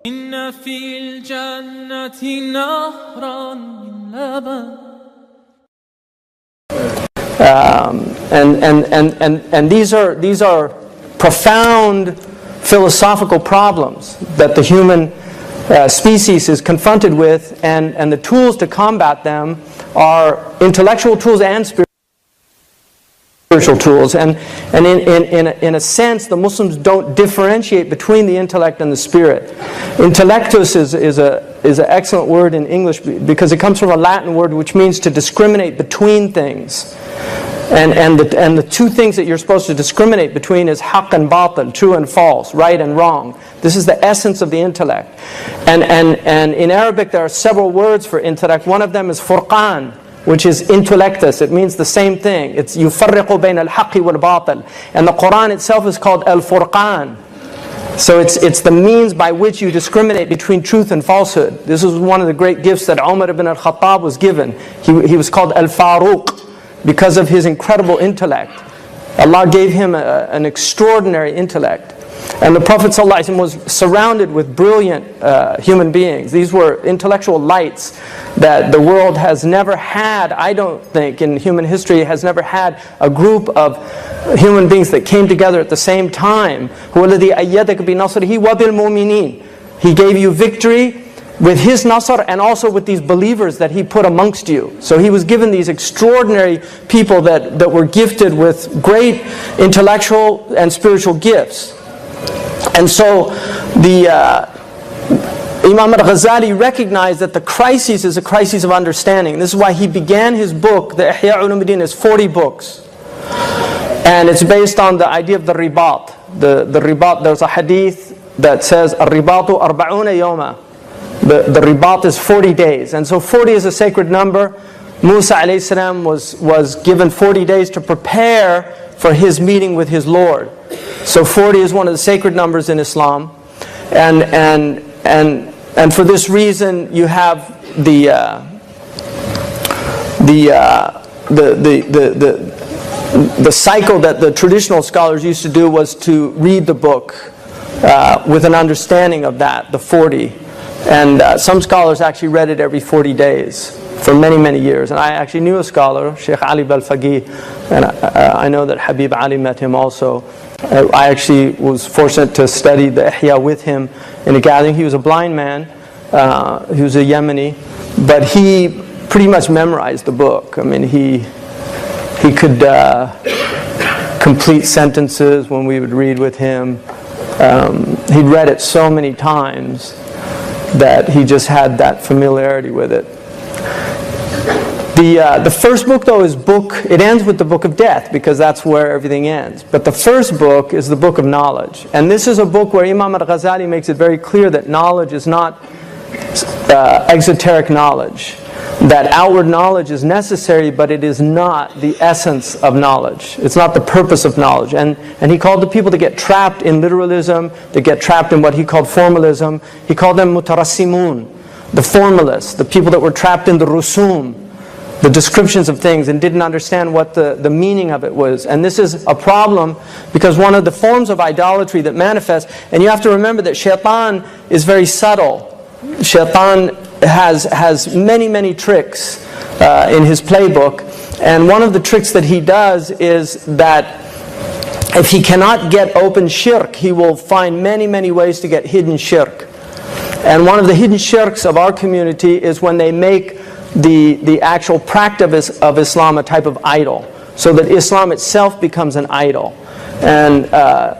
إن في الجنة نهرا من لبن. And these are profound philosophical problems that the human species is confronted with, and the tools to combat them are intellectual tools and spiritual tools. And in a sense, the Muslims don't differentiate between the intellect and the spirit. Intellectus is an excellent word in English because it comes from a Latin word which means to discriminate between things. And the two things that you're supposed to discriminate between is haqq and batil, true and false, right and wrong. This is the essence of the intellect. And in Arabic there are several words for intellect. One of them is furqan, which is intellectus. It means the same thing. It's yufarriqu bayn al-haqqi wal-batil. And the Quran itself is called al-furqan. So it's the means by which you discriminate between truth and falsehood. This is one of the great gifts that Umar ibn al-Khattab was given. He was called al-Faruq because of his incredible intellect. Allah gave him an extraordinary intellect. And the Prophet ﷺ was surrounded with brilliant human beings. These were intellectual lights that the world has never had, I don't think, in human history, has never had a group of human beings that came together at the same time. هُوَ الَّذِي أَيَّدَكَ بِنَصْرِهِ وَبِالْمُؤْمِنِينَ. He gave you victory with His nasr and also with these believers that He put amongst you. So He was given these extraordinary people that were gifted with great intellectual and spiritual gifts. And so Imam al-Ghazali recognized that the crisis is a crisis of understanding. This is why he began his book, the Ihya Ulumuddin, as 40 books. And it's based on the idea of the ribat. The ribat, there's a hadith that says, "Ar-ribatu arba'una yawma." The ribat is 40 days. And so 40 is a sacred number. Musa alayhi salam was given 40 days to prepare for his meeting with his Lord. So 40 is one of the sacred numbers in Islam. And for this reason you have the cycle that the traditional scholars used to do was to read the book with an understanding of that, the 40. And some scholars actually read it every 40 days for many, many years. And I actually knew a scholar, Shaykh Ali Balfaqih, and I know that Habib Ali met him also. I actually was fortunate to study the Ihya with him in a gathering. He was a blind man, he was a Yemeni, but he pretty much memorized the book. I mean, he could complete sentences when we would read with him. He'd read it so many times that he just had that familiarity with it. The first book, though, it ends with the book of death, because that's where everything ends. But the first book is the book of knowledge. And this is a book where Imam al-Ghazali makes it very clear that knowledge is not exoteric knowledge. That outward knowledge is necessary, but it is not the essence of knowledge. It's not the purpose of knowledge. And he called the people to get trapped in literalism, to get trapped in what he called formalism. He called them mutarassimun, the formalists, the people that were trapped in the rusum, the descriptions of things, and didn't understand what the meaning of it was. And this is a problem because one of the forms of idolatry that manifests, and you have to remember that shaitan is very subtle. Shaitan has many, many tricks in his playbook. And one of the tricks that he does is that if he cannot get open shirk, he will find many, many ways to get hidden shirk. And one of the hidden shirks of our community is when they make the actual practice of Islam a type of idol, so that Islam itself becomes an idol. And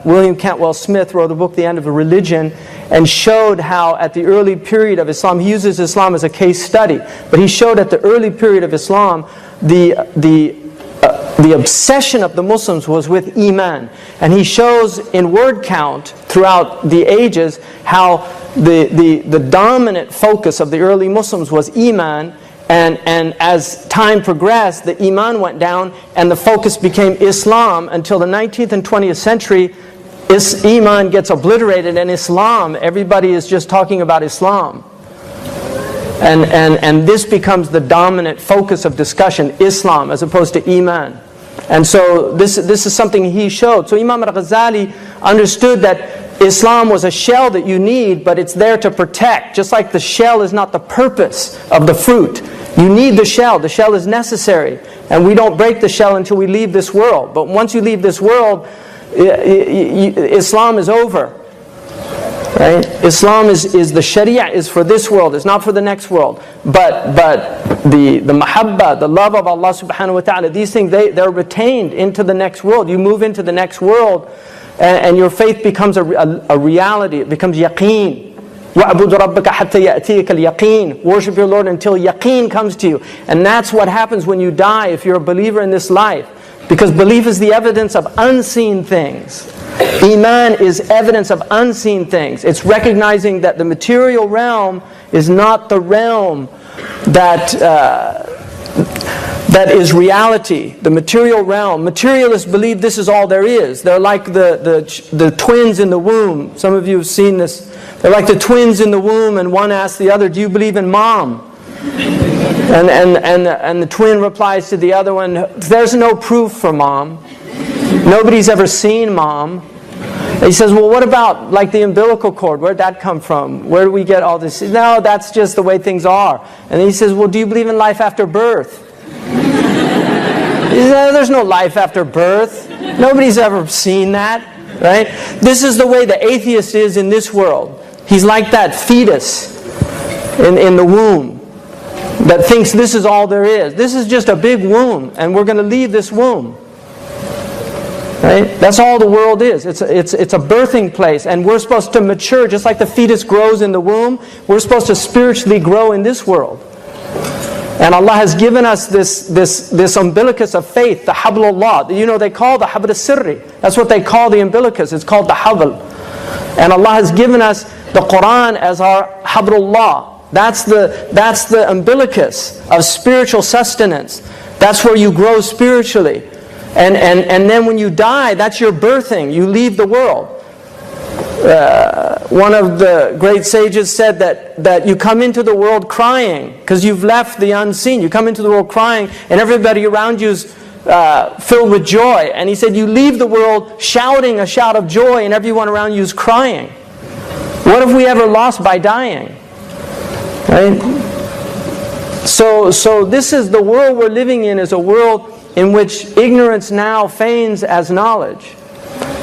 William Cantwell Smith wrote a book, The End of a Religion, and showed how at the early period of Islam, he uses Islam as a case study, but he showed at the early period of Islam, the obsession of the Muslims was with Iman. And he shows in word count throughout the ages how the dominant focus of the early Muslims was Iman. And as time progressed, the Iman went down and the focus became Islam until the 19th and 20th century. Iman gets obliterated, and Islam, everybody is just talking about Islam. And this becomes the dominant focus of discussion, Islam, as opposed to Iman. And so this is something he showed. So Imam al-Ghazali understood that Islam was a shell that you need, but it's there to protect. Just like the shell is not the purpose of the fruit. You need the shell. The shell is necessary. And we don't break the shell until we leave this world. But once you leave this world, Islam is over. Right? Islam is the Sharia is for this world. It's not for the next world. But the mahabba, the love of Allah subhanahu wa ta'ala, these things, they're retained into the next world. You move into the next world, and your faith becomes a reality. It becomes yaqeen. وَعْبُدْ رَبَّكَ حَتَّى يَأْتِيكَ الْيَقِينَ. Worship your Lord until yaqeen comes to you. And that's what happens when you die if you're a believer in this life. Because belief is the evidence of unseen things. Iman is evidence of unseen things. It's recognizing that the material realm is not the realm that is reality. The material realm. Materialists believe this is all there is. They're like the twins in the womb. Some of you have seen this. They're like the twins in the womb, and one asks the other, "Do you believe in mom?" And the twin replies to the other one, "There's no proof for mom. Nobody's ever seen mom." And he says, "Well, what about like the umbilical cord? Where'd that come from? Where do we get all this?" "No, that's just the way things are." And then he says, "Well, do you believe in life after birth?" He says, "There's no life after birth. Nobody's ever seen that." Right? This is the way the atheist is in this world. He's like that fetus in the womb that thinks this is all there is. This is just a big womb, and we're going to leave this womb. Right? That's all the world is. It's a birthing place, and we're supposed to mature just like the fetus grows in the womb. We're supposed to spiritually grow in this world. And Allah has given us this umbilicus of faith, the hablullah. You know, they call the habl sirri. That's what they call the umbilicus. It's called the habl. And Allah has given us the Quran as our hablullah. That's the umbilicus of spiritual sustenance. That's where you grow spiritually. And then when you die, that's your birthing. You leave the world. One of the great sages said that you come into the world crying because you've left the unseen. You come into the world crying, and everybody around you is filled with joy. And he said you leave the world shouting a shout of joy, and everyone around you is crying. What have we ever lost by dying? Right? So this is the world we're living in, is a world in which ignorance now feigns as knowledge.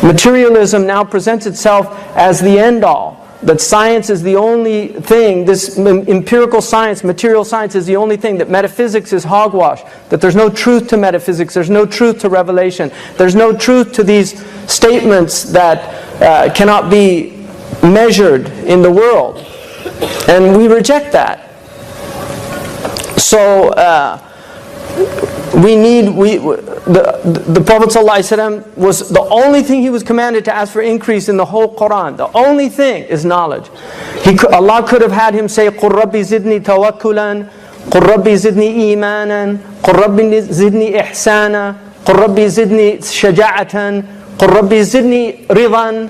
Materialism now presents itself as the end-all. That science is the only thing, this empirical science, material science is the only thing, that metaphysics is hogwash. That there's no truth to metaphysics, there's no truth to revelation. There's no truth to these statements that cannot be measured in the world. And we reject that. So, the Prophet ﷺ was the only thing he was commanded to ask for increase in the whole Quran. The only thing is knowledge. Allah could have had him say, قُلْ رَبِّ زِدْنِي تَوَكُّلًا قُلْ رَبِّ زِدْنِي إِيمَانًا قُلْ رَبِّ زِدْنِي إِحْسَانًا قُلْ رَبِّ زِدْنِي شَجَاعَةً قُلْ رَبِّ زِدْنِي رِضًا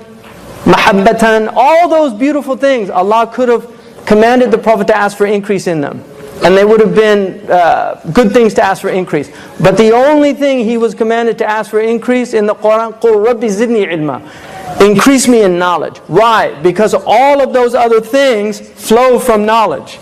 مَحَبَّةً. All those beautiful things, Allah could have commanded the Prophet to ask for increase in them. And they would have been good things to ask for increase. But the only thing he was commanded to ask for increase in the Quran, قُلْ رَبِّ زِدْنِي عِلْمًا. Increase me in knowledge. Why? Because all of those other things flow from knowledge.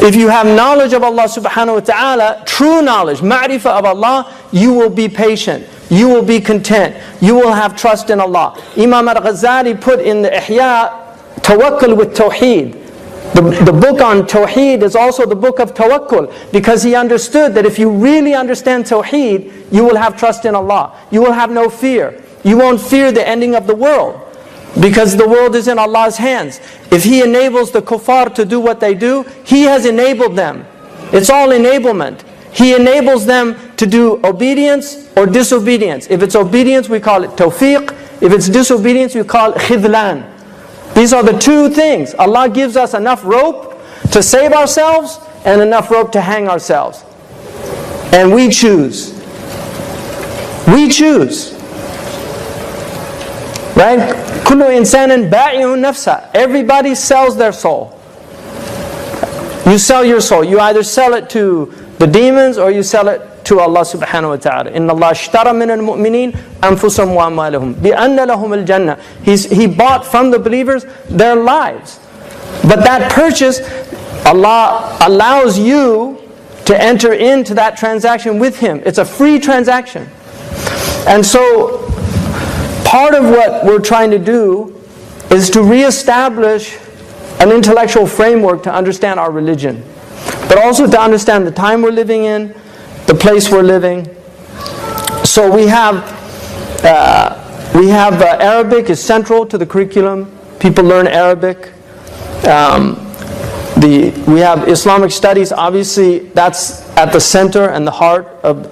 If you have knowledge of Allah subhanahu wa ta'ala, true knowledge, ma'rifah of Allah, you will be patient. You will be content. You will have trust in Allah. Imam al-Ghazali put in the Ihya, tawakkul with tawheed. The book on Tawheed is also the book of Tawakkul, because he understood that if you really understand Tawheed, you will have trust in Allah. You will have no fear. You won't fear the ending of the world, because the world is in Allah's hands. If He enables the kuffar to do what they do, He has enabled them. It's all enablement. He enables them to do obedience or disobedience. If it's obedience, we call it tawfiq. If it's disobedience, we call it khidlan. These are the two things. Allah gives us enough rope to save ourselves and enough rope to hang ourselves. And we choose. We choose. Right? كُلُّ إِنسَانٍ بَائِعٌ نَفْسَهُ. Everybody sells their soul. You sell your soul. You either sell it to the demons or you sell it to Allah subhanahu wa ta'ala. Inna Allah ashtara min al-mu'minin anfusahum wa amwalahum bi anna lahum al-jannah. He bought from the believers their lives. But that purchase, Allah allows you to enter into that transaction with Him. It's a free transaction. And so, part of what we're trying to do is to reestablish an intellectual framework to understand our religion, but also to understand the time we're living in, the place we're living. So we have Arabic is central to the curriculum. People learn Arabic. We have Islamic studies. Obviously, that's at the center and the heart of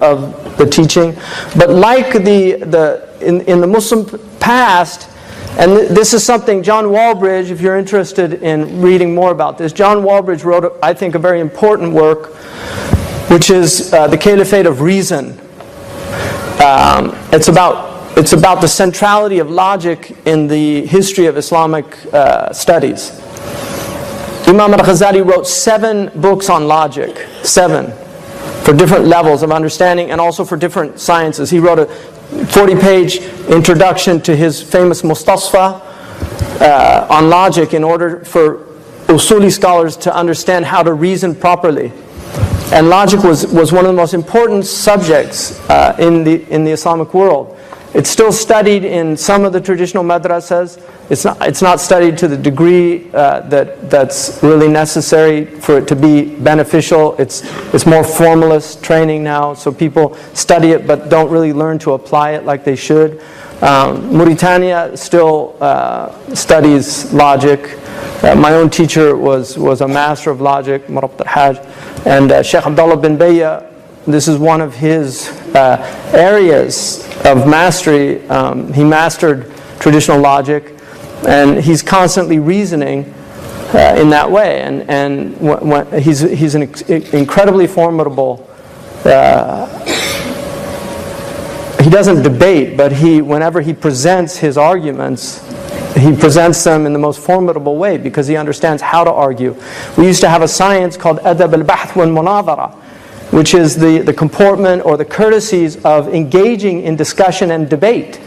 the teaching. But like in the Muslim past, and this is something John Walbridge, if you're interested in reading more about this, John Walbridge wrote, I think, a very important work, which is The Caliphate of Reason. It's about the centrality of logic in the history of Islamic studies. Imam al-Ghazali wrote 7 books on logic, 7, for different levels of understanding and also for different sciences. He wrote a 40-page introduction to his famous Mustasfa on logic in order for Usuli scholars to understand how to reason properly. And logic was one of the most important subjects in the Islamic world. It's still studied in some of the traditional madrasas. It's not studied to the degree that's really necessary for it to be beneficial. It's more formalist training now, so people study it but don't really learn to apply it like they should. Mauritania still studies logic. My own teacher was a master of logic, Murabt al-Hajj, and Shaykh Abdullah bin Bayya. This is one of his areas of mastery. He mastered traditional logic, and he's constantly reasoning in that way. And he's an incredibly formidable. He doesn't debate, but whenever he presents his arguments, he presents them in the most formidable way because he understands how to argue. We used to have a science called Adab al-Bahth wal-Munadhara, which is the comportment or the courtesies of engaging in discussion and debate.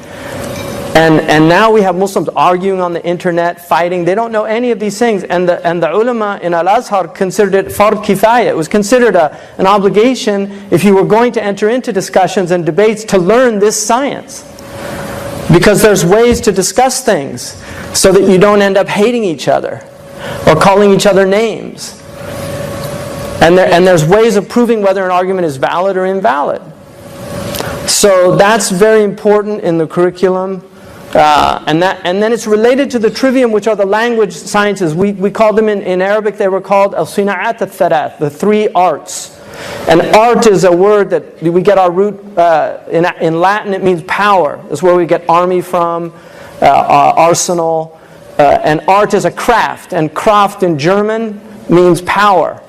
And now we have Muslims arguing on the internet, fighting. They don't know any of these things. And the ulama in Al-Azhar considered it fard kifaya. It was considered an obligation if you were going to enter into discussions and debates to learn this science. Because there's ways to discuss things so that you don't end up hating each other or calling each other names. And there's ways of proving whether an argument is valid or invalid. So that's very important in the curriculum. And then it's related to the trivium, which are the language sciences. We call them in Arabic, they were called al-sina'at al-thalath, the 3 arts. And art is a word that we get our root, in Latin it means power. That's where we get army from, arsenal. And art is a craft, and Kraft in German means power.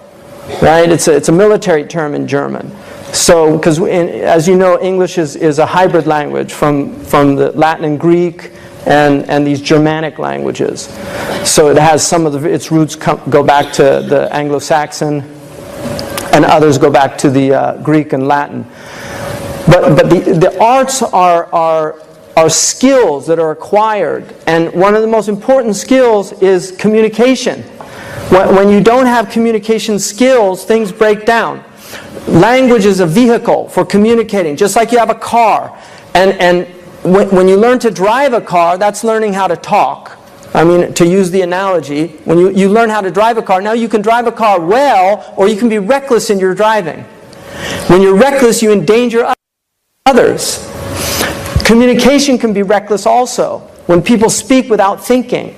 Right? It's a military term in German. So, because as you know, English is a hybrid language from the Latin and Greek and these Germanic languages. So it has some of its roots go back to the Anglo-Saxon, and others go back to the Greek and Latin. But the arts are skills that are acquired, and one of the most important skills is communication. When you don't have communication skills, things break down. Language is a vehicle for communicating, just like you have a car. And when you learn to drive a car, that's learning how to talk. I mean, to use the analogy, when you learn how to drive a car, now you can drive a car well, or you can be reckless in your driving. When you're reckless, you endanger others. Communication can be reckless also. When people speak without thinking.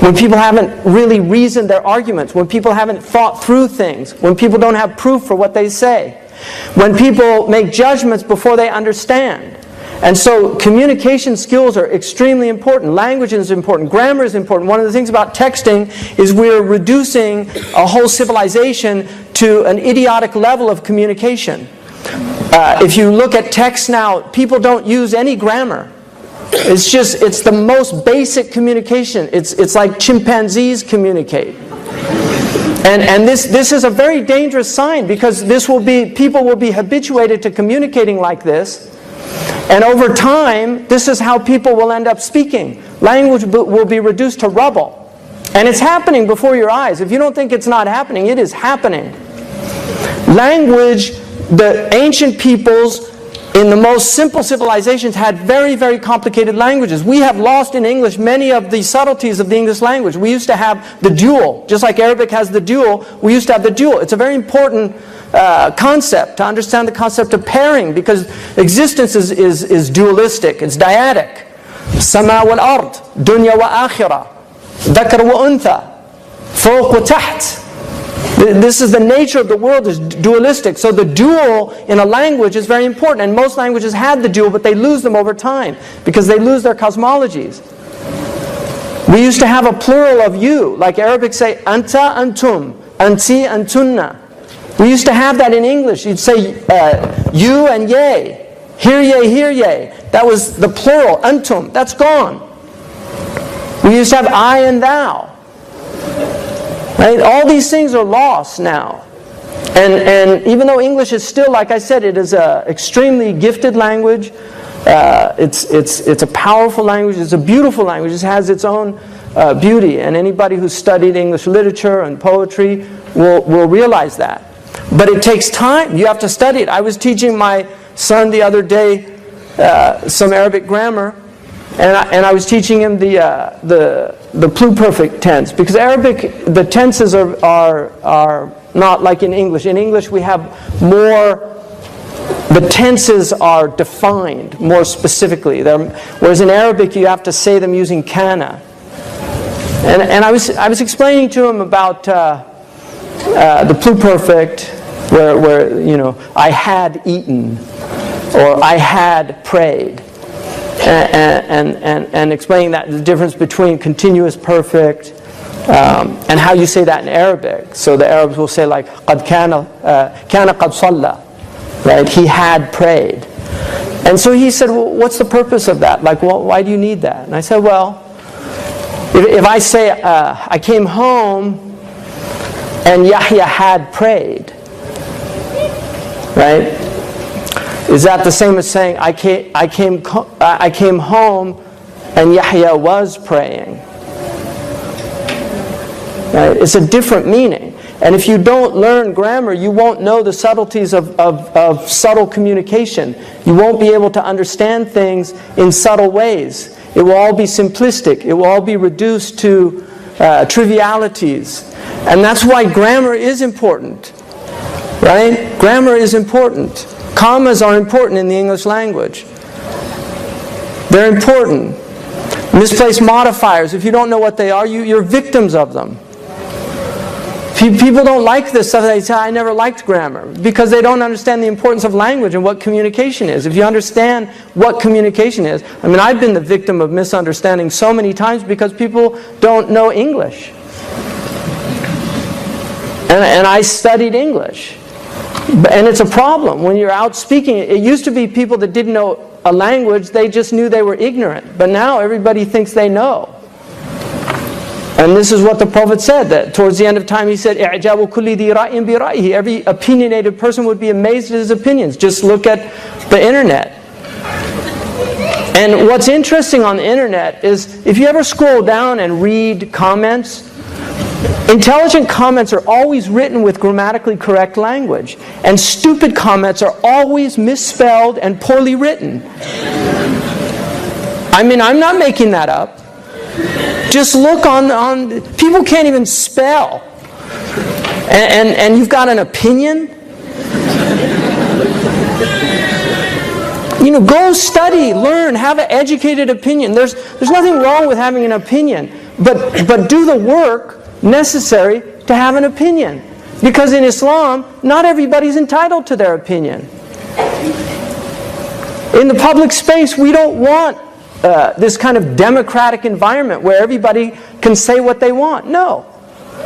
When people haven't really reasoned their arguments, when people haven't thought through things, when people don't have proof for what they say, when people make judgments before they understand. And so communication skills are extremely important. Language is important. Grammar is important. One of the things about texting is we're reducing a whole civilization to an idiotic level of communication. If you look at text now, people don't use any grammar. It's the most basic communication. It's like chimpanzees communicate. And this is a very dangerous sign, because people will be habituated to communicating like this. And over time, this is how people will end up speaking. Language will be reduced to rubble. And it's happening before your eyes. If you don't think it's not happening, it is happening. Language, the ancient peoples in the most simple civilizations had very, very complicated languages. We have lost in English many of the subtleties of the English language. We used to have the dual. Just like Arabic has the dual, we used to have the dual. It's a very important concept to understand the concept of pairing, because existence is dualistic, it's dyadic. Sama wal ard, dunya wa akhirah, dhakar wa untha, fawq wa taht. This is the nature of the world, is dualistic. So the dual in a language is very important. And most languages had the dual, but they lose them over time because they lose their cosmologies. We used to have a plural of you. Like Arabic say, anta, antum, anti, antunna. We used to have that in English. You'd say you and ye. Hear ye, hear ye. That was the plural, antum. That's gone. We used to have I and thou. Right? All these things are lost now. And even though English is still, like I said, it is an extremely gifted language. It's a powerful language. It's a beautiful language. It has its own beauty. And anybody who's studied English literature and poetry will realize that. But it takes time. You have to study it. I was teaching my son the other day some Arabic grammar. And I was teaching him the pluperfect tense, because Arabic, the tenses are not like in English. In English we have more, the tenses are defined more specifically. Whereas in Arabic you have to say them using kana. And I was explaining to him about the pluperfect, where you know, I had eaten, or I had prayed. And explaining that, the difference between continuous perfect and how you say that in Arabic. So the Arabs will say like قَدْ كَانَ قَدْ صَلَّى, right? He had prayed. And so he said, well, what's the purpose of that? Like, well, why do you need that? And I said, well, if I say I came home and Yahya had prayed, right? Is that the same as saying I came home and Yahya was praying? Right? It's a different meaning. And if you don't learn grammar, you won't know the subtleties of subtle communication. You won't be able to understand things in subtle ways. It will all be simplistic. It will all be reduced to trivialities. And that's why grammar is important. Right? Grammar is important. Commas are important in the English language. They're important. Misplaced modifiers, if you don't know what they are, you're victims of them. People don't like this stuff. They say, I never liked grammar, because they don't understand the importance of language and what communication is. If you understand what communication is, I mean, I've been the victim of misunderstanding so many times because people don't know English. And I studied English. And it's a problem when you're out speaking. It used to be people that didn't know a language, they just knew they were ignorant. But now everybody thinks they know. And this is what the Prophet said, that towards the end of time he said, إِعْجَابُ كُلِّ ذِي رَأْيٍ بِرَأْيِهِ. Every opinionated person would be amazed at his opinions. Just look at the internet. And what's interesting on the internet is, if you ever scroll down and read comments, intelligent comments are always written with grammatically correct language. And stupid comments are always misspelled and poorly written. I mean, I'm not making that up. Just look on people can't even spell. And you've got an opinion? You know, go study, learn, have an educated opinion. There's nothing wrong with having an opinion. But do the work necessary to have an opinion. Because in Islam, not everybody's entitled to their opinion. In the public space, we don't want this kind of democratic environment where everybody can say what they want. No.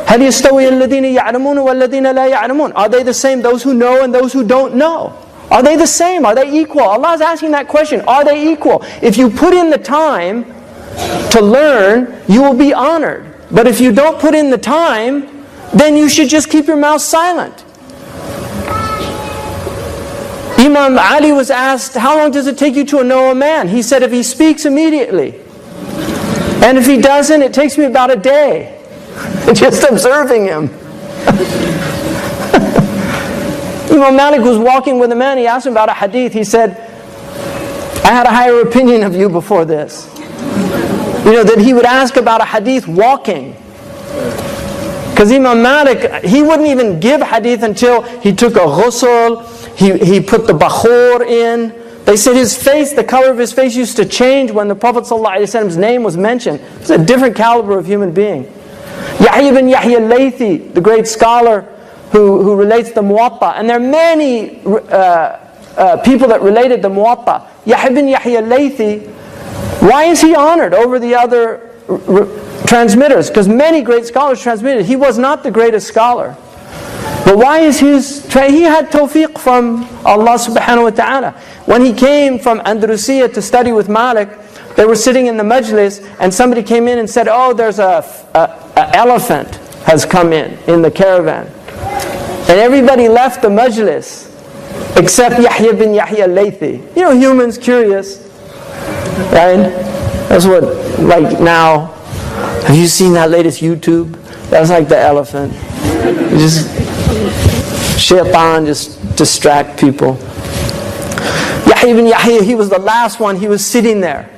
هَلْ يَسْتَوِيَ الَّذِينَ يَعْلَمُونَ وَالَّذِينَ لَا يَعْلَمُونَ. Are they the same, those who know and those who don't know? Are they the same? Are they equal? Allah is asking that question. Are they equal? If you put in the time to learn, you will be honored. But if you don't put in the time, then you should just keep your mouth silent. Imam Ali was asked, how long does it take you to know a man? He said, if he speaks immediately. And if he doesn't, it takes me about a day. Just observing him. Imam Malik was walking with a man, he asked him about a hadith. He said, I had a higher opinion of you before this. That he would ask about a hadith walking. Because Imam Malik, he wouldn't even give hadith until he took a ghusl, he put the bakhur in. They said his face, the color of his face used to change when the Prophet ﷺ's name was mentioned. It's a different caliber of human being. Yahya ibn Yahya al-Laythi, the great scholar who relates the Muwatta. And there are many people that related the Muwatta. Yahya ibn Yahya al-Laythi, why is he honored over the other transmitters? Because many great scholars transmitted. He was not the greatest scholar. But why is he had tawfiq from Allah subhanahu wa ta'ala. When he came from Andalusia to study with Malik, they were sitting in the majlis and somebody came in and said, oh, there's an elephant has come in the caravan. And everybody left the majlis except Yahya bin Yahya al-Laythi. Humans curious. Right? That's what, like now, have you seen that latest YouTube? That's like the elephant. Shaitan just distract people. Yahya ibn Yahya, he was the last one, he was sitting there.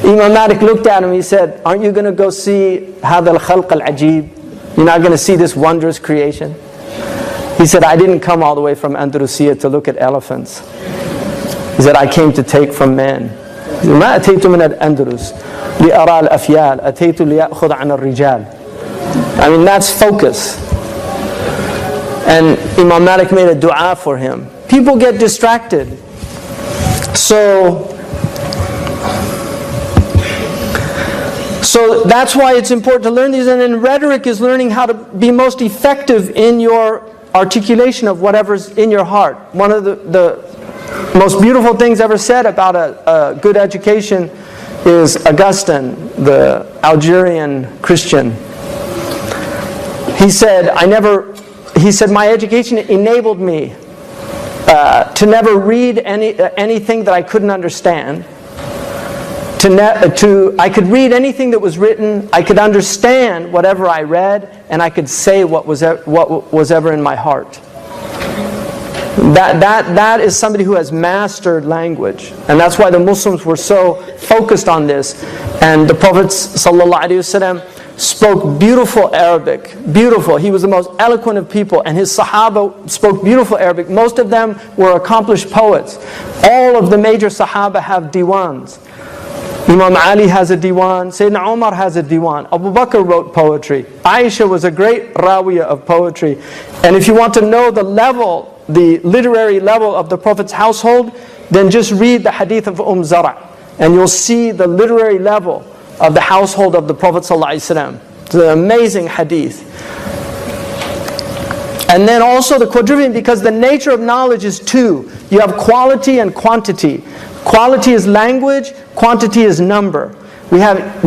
Imam Malik looked at him, he said, aren't you going to go see Hadha al-Khalq al-Ajib? You're not going to see this wondrous creation? He said, I didn't come all the way from Andalusia to look at elephants. He said, I came to take from men. ما أتيت من الأندلس لأرى الأفيال أتيت ليأخذ عن الرجال. I mean, that's focus. And Imam Malik made a dua for him. People get distracted. So that's why it's important to learn these. And then rhetoric is learning how to be most effective in your articulation of whatever's in your heart. One of the most beautiful things ever said about a good education is Augustine, the Algerian Christian. He said, my education enabled me to never read anything that I couldn't understand. I could read anything that was written, I could understand whatever I read, and I could say what was ever in my heart. That is somebody who has mastered language. And that's why the Muslims were so focused on this. And the Prophet ﷺ spoke beautiful Arabic. Beautiful. He was the most eloquent of people. And his Sahaba spoke beautiful Arabic. Most of them were accomplished poets. All of the major Sahaba have diwans. Imam Ali has a diwan. Sayyidina Umar has a diwan. Abu Bakr wrote poetry. Aisha was a great rawiya of poetry. And if you want to know the literary level of the Prophet's household, then just read the hadith of Zara, and you'll see the literary level of the household of the Prophet ﷺ. It's an amazing hadith. And then also the quadrivium, because the nature of knowledge is two. You have quality and quantity. Quality is language, quantity is number. We have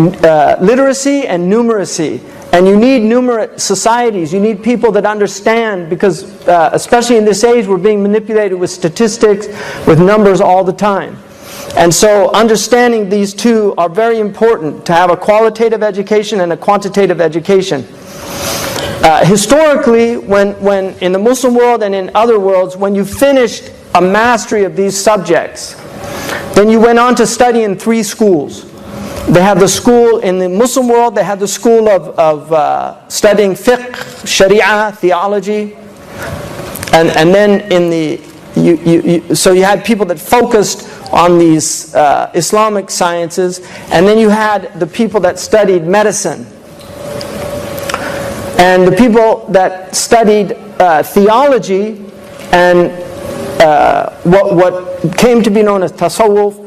literacy and numeracy. And you need numerate societies, you need people that understand, because especially in this age we're being manipulated with statistics, with numbers all the time. And so understanding these two are very important, to have a qualitative education and a quantitative education. Historically, when in the Muslim world and in other worlds, when you finished a mastery of these subjects, then you went on to study in 3 schools. They had the school in the Muslim world, they had the school of studying fiqh, sharia, theology. And then in the, so you had people that focused on these Islamic sciences. And then you had the people that studied medicine. And the people that studied theology and what came to be known as tasawwuf,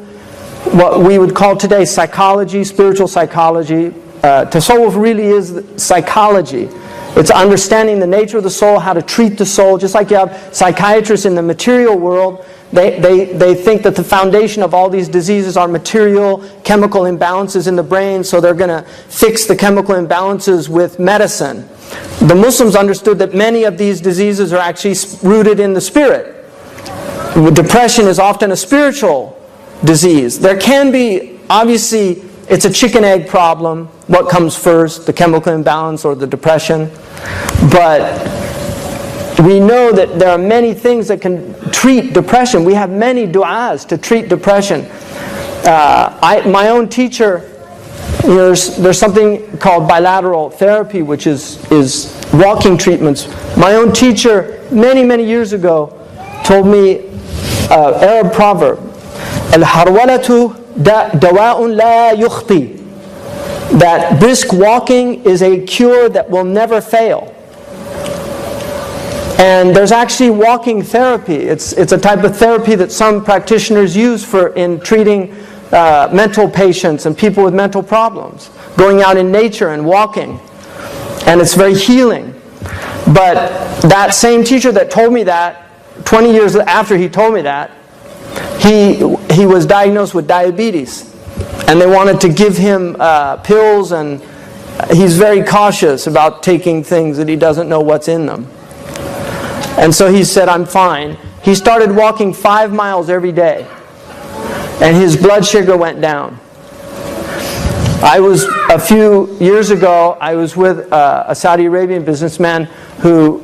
what we would call today psychology, spiritual psychology. Tasawwuf really is psychology. It's understanding the nature of the soul, how to treat the soul. Just like you have psychiatrists in the material world, they think that the foundation of all these diseases are material, chemical imbalances in the brain, so they're going to fix the chemical imbalances with medicine. the Muslims understood that many of these diseases are actually rooted in the spirit. Depression is often a spiritual disease. There can be, obviously, it's a chicken-egg problem. What comes first, the chemical imbalance or the depression? But we know that there are many things that can treat depression. We have many du'as to treat depression. My own teacher, there's something called bilateral therapy, which is walking treatments. My own teacher, many years ago, told me Arab proverb, al-harwalatu dawa'un la yukhti, that brisk walking is a cure that will never fail. And there's actually walking therapy. It's a type of therapy that some practitioners use in treating mental patients and people with mental problems. Going out in nature and walking. And it's very healing. But that same teacher that told me that, 20 years after he told me that, he was diagnosed with diabetes. And they wanted to give him pills, and he's very cautious about taking things that he doesn't know what's in them. And so he said, I'm fine. He started walking 5 miles every day. And his blood sugar went down. A few years ago, I was with a Saudi Arabian businessman who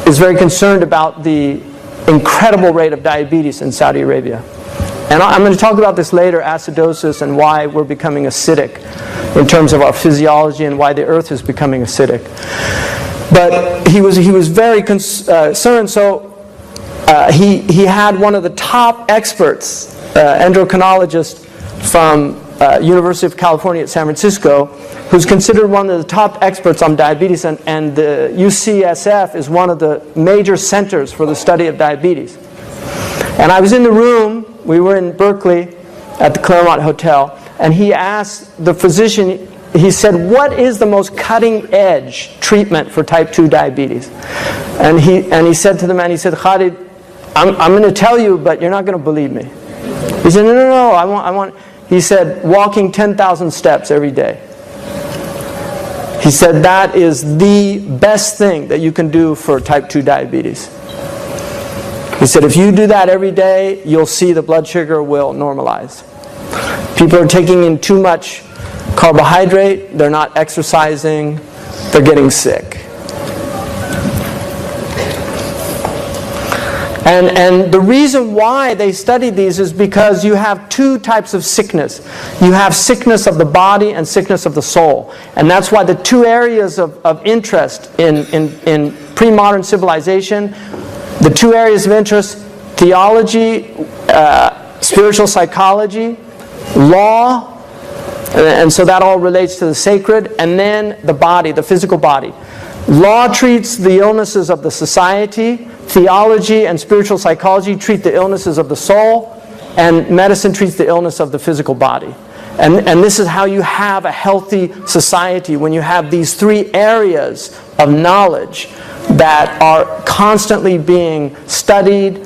is very concerned about the incredible rate of diabetes in Saudi Arabia. And I'm going to talk about this later, acidosis, and why we're becoming acidic in terms of our physiology and why the earth is becoming acidic. But he was very concerned, so he had one of the top experts, endocrinologist from University of California at San Francisco, who's considered one of the top experts on diabetes, and the UCSF is one of the major centers for the study of diabetes. And I was in the room, we were in Berkeley at the Claremont Hotel, and he asked the physician, he said, what is the most cutting edge treatment for type 2 diabetes? And he said to the man, he said, Khalid, I'm going to tell you, but you're not going to believe me. He said, no, I want. He said, walking 10,000 steps every day. He said, that is the best thing that you can do for type 2 diabetes. He said, if you do that every day, you'll see the blood sugar will normalize. People are taking in too much carbohydrate, they're not exercising, they're getting sick. And the reason why they studied these is because you have two types of sickness. You have sickness of the body and sickness of the soul. And that's why the two areas of interest in pre-modern civilization, the two areas of interest, theology, spiritual psychology, law, and so that all relates to the sacred, and then the body, the physical body. Law treats the illnesses of the society, theology and spiritual psychology treat the illnesses of the soul, and medicine treats the illness of the physical body. And this is how you have a healthy society, when you have these three areas of knowledge that are constantly being studied,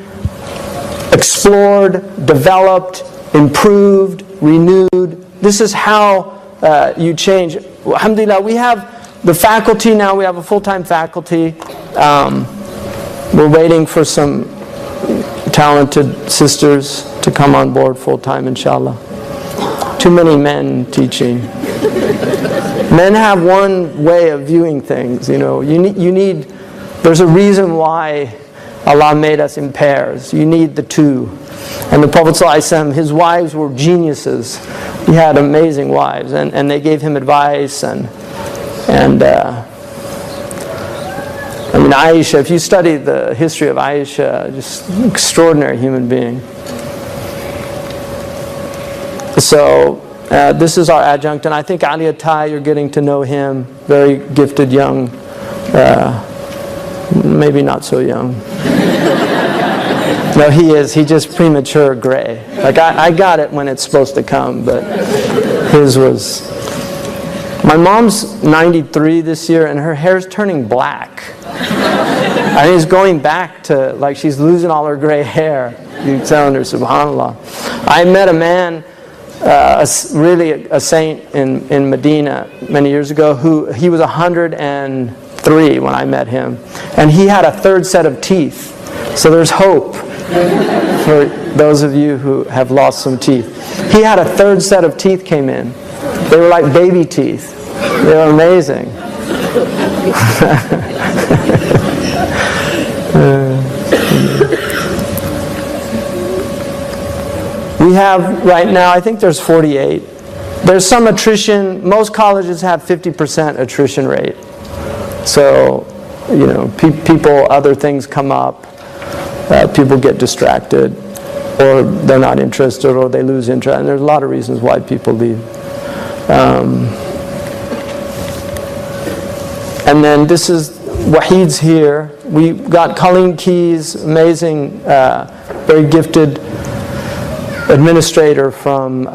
explored, developed, improved, renewed. This is how you change. Alhamdulillah, we have the faculty now, we have a full-time faculty. We're waiting for some talented sisters to come on board full-time, inshallah. Too many men teaching. Men have one way of viewing things, you know. You need, there's a reason why Allah made us in pairs. You need the two. And the Prophet ﷺ, his wives were geniuses. He had amazing wives, and they gave him advice, and I mean, Aisha, if you study the history of Aisha, just an extraordinary human being. So this is our adjunct, and I think Ali Attai, you're getting to know him, very gifted young, maybe not so young. No, he is. He just premature gray. Like I got it when it's supposed to come, but his was. My mom's 93 this year, and her hair's turning black. I mean, it's going back to, like, she's losing all her gray hair. You're telling her, subhanAllah. I met a man, really a saint in Medina many years ago, he was 103 3 when I met him. And he had a third set of teeth. So there's hope for those of you who have lost some teeth. He had a third set of teeth came in. They were like baby teeth. They were amazing. We have right now, I think there's 48. There's some attrition. Most colleges have 50% attrition rate. So, you know, people, other things come up. People get distracted, or they're not interested, or they lose interest. And there's a lot of reasons why people leave. And then this is Wahid's here. We got Colleen Keyes, amazing, very gifted administrator from,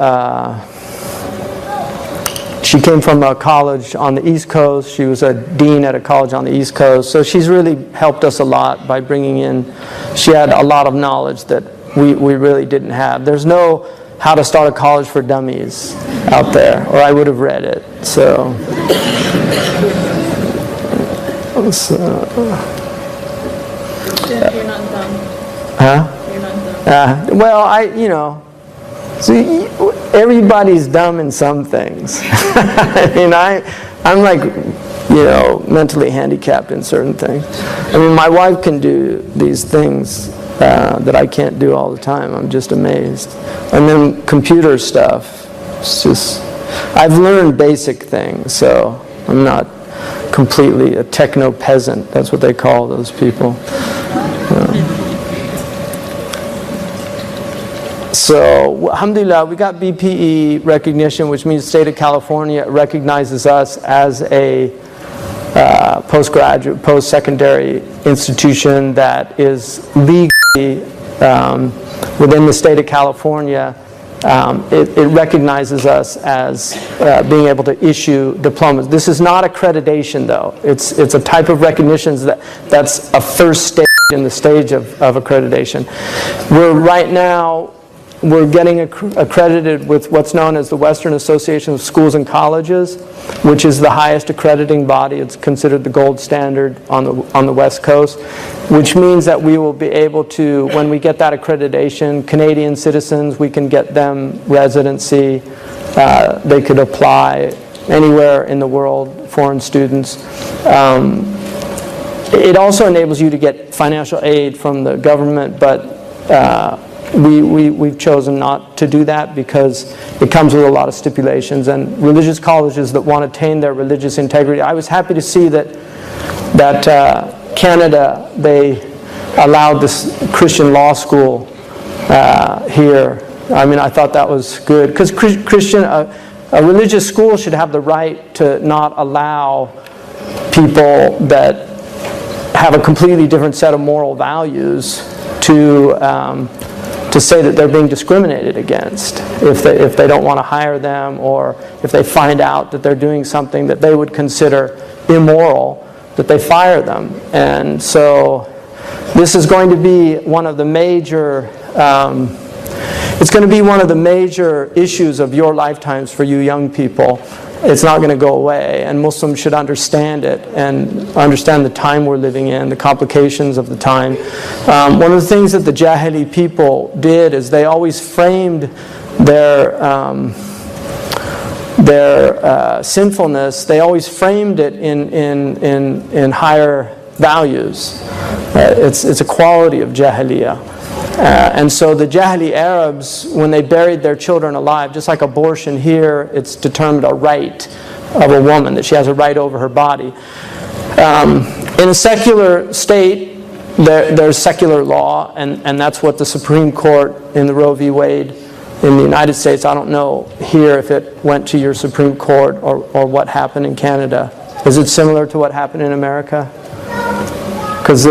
she came from a college on the East Coast. She was a dean at a college on the East Coast. So she's really helped us a lot by bringing in, she had a lot of knowledge that we really didn't have. There's no how to start a college for dummies out there, or I would have read it. So You're not dumb. huh? You're not dumb. Well, you know, see, everybody's dumb in some things. I mean, I'm like, you know, mentally handicapped in certain things. I mean, my wife can do these things that I can't do all the time. I'm just amazed. And then computer stuff. It's just, I've learned basic things, so I'm not completely a techno peasant. That's what they call those people. So, alhamdulillah, we got BPE recognition, which means the state of California recognizes us as a postgraduate, post-secondary institution that is legally within the state of California. It recognizes us as being able to issue diplomas. This is not accreditation, though. It's a type of recognition that's a first stage in the stage of accreditation. We're getting accredited with what's known as the Western Association of Schools and Colleges, which is the highest accrediting body. It's considered the gold standard on the West Coast, which means that we will be able to, when we get that accreditation, Canadian citizens, we can get them residency. They could apply anywhere in the world, foreign students. It also enables you to get financial aid from the government, but we've chosen not to do that because it comes with a lot of stipulations, and religious colleges that want to attain their religious integrity. I was happy to see that Canada, they allowed this Christian law school here. I mean, I thought that was good because a religious school should have the right to not allow people that have a completely different set of moral values to say that they're being discriminated against if they don't want to hire them, or if they find out that they're doing something that they would consider immoral, that they fire them. And so this is going to be one of the major it's going to be one of the major issues of your lifetimes for you young people. It's not going to go away, and Muslims should understand it and understand the time we're living in, the complications of the time. One of the things that the Jahili people did is they always framed their sinfulness. They always framed it in higher values. It's a quality of Jahiliyyah. And so the Jahili Arabs, when they buried their children alive, just like abortion here, it's determined a right of a woman, that she has a right over her body. In a secular state, there's secular law, and that's what the Supreme Court in the Roe v. Wade in the United States, I don't know here if it went to your Supreme Court or what happened in Canada. Is it similar to what happened in America? Because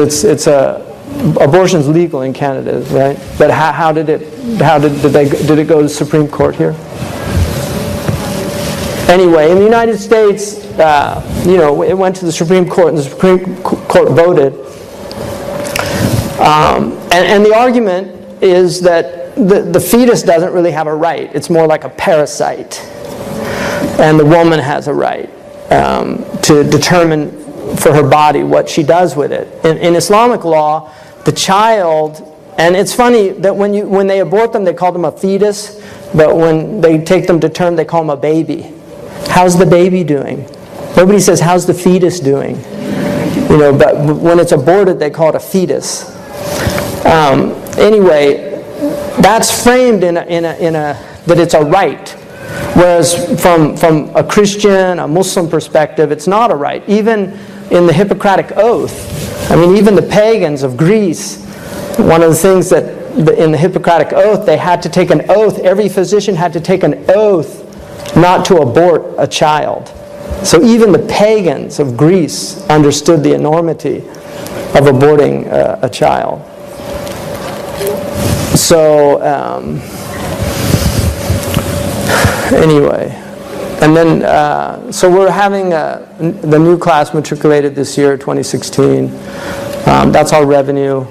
abortion's legal in Canada, right? But did it go to the Supreme Court here? Anyway, in the United States, it went to the Supreme Court, and the Supreme Court voted. And the argument is that the fetus doesn't really have a right. It's more like a parasite, and the woman has a right to determine for her body, what she does with it. In Islamic law, the child, and it's funny that when they abort them, they call them a fetus, but when they take them to term, they call them a baby. How's the baby doing? Nobody says, how's the fetus doing? But when it's aborted, they call it a fetus. Anyway, that's framed in that it's a right. Whereas from a Christian, a Muslim perspective, it's not a right. Even in the Hippocratic Oath, even the pagans of Greece, one of the things that in the Hippocratic Oath, they had to take an oath, every physician had to take an oath not to abort a child. So even the pagans of Greece understood the enormity of aborting a child. So, anyway, and then, so we're having the new class matriculated this year, 2016. That's our revenue.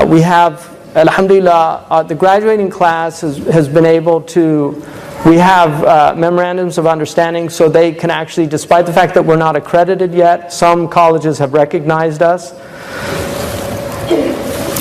We have, alhamdulillah, the graduating class has been able to, we have memorandums of understanding, so they can actually, despite the fact that we're not accredited yet, some colleges have recognized us.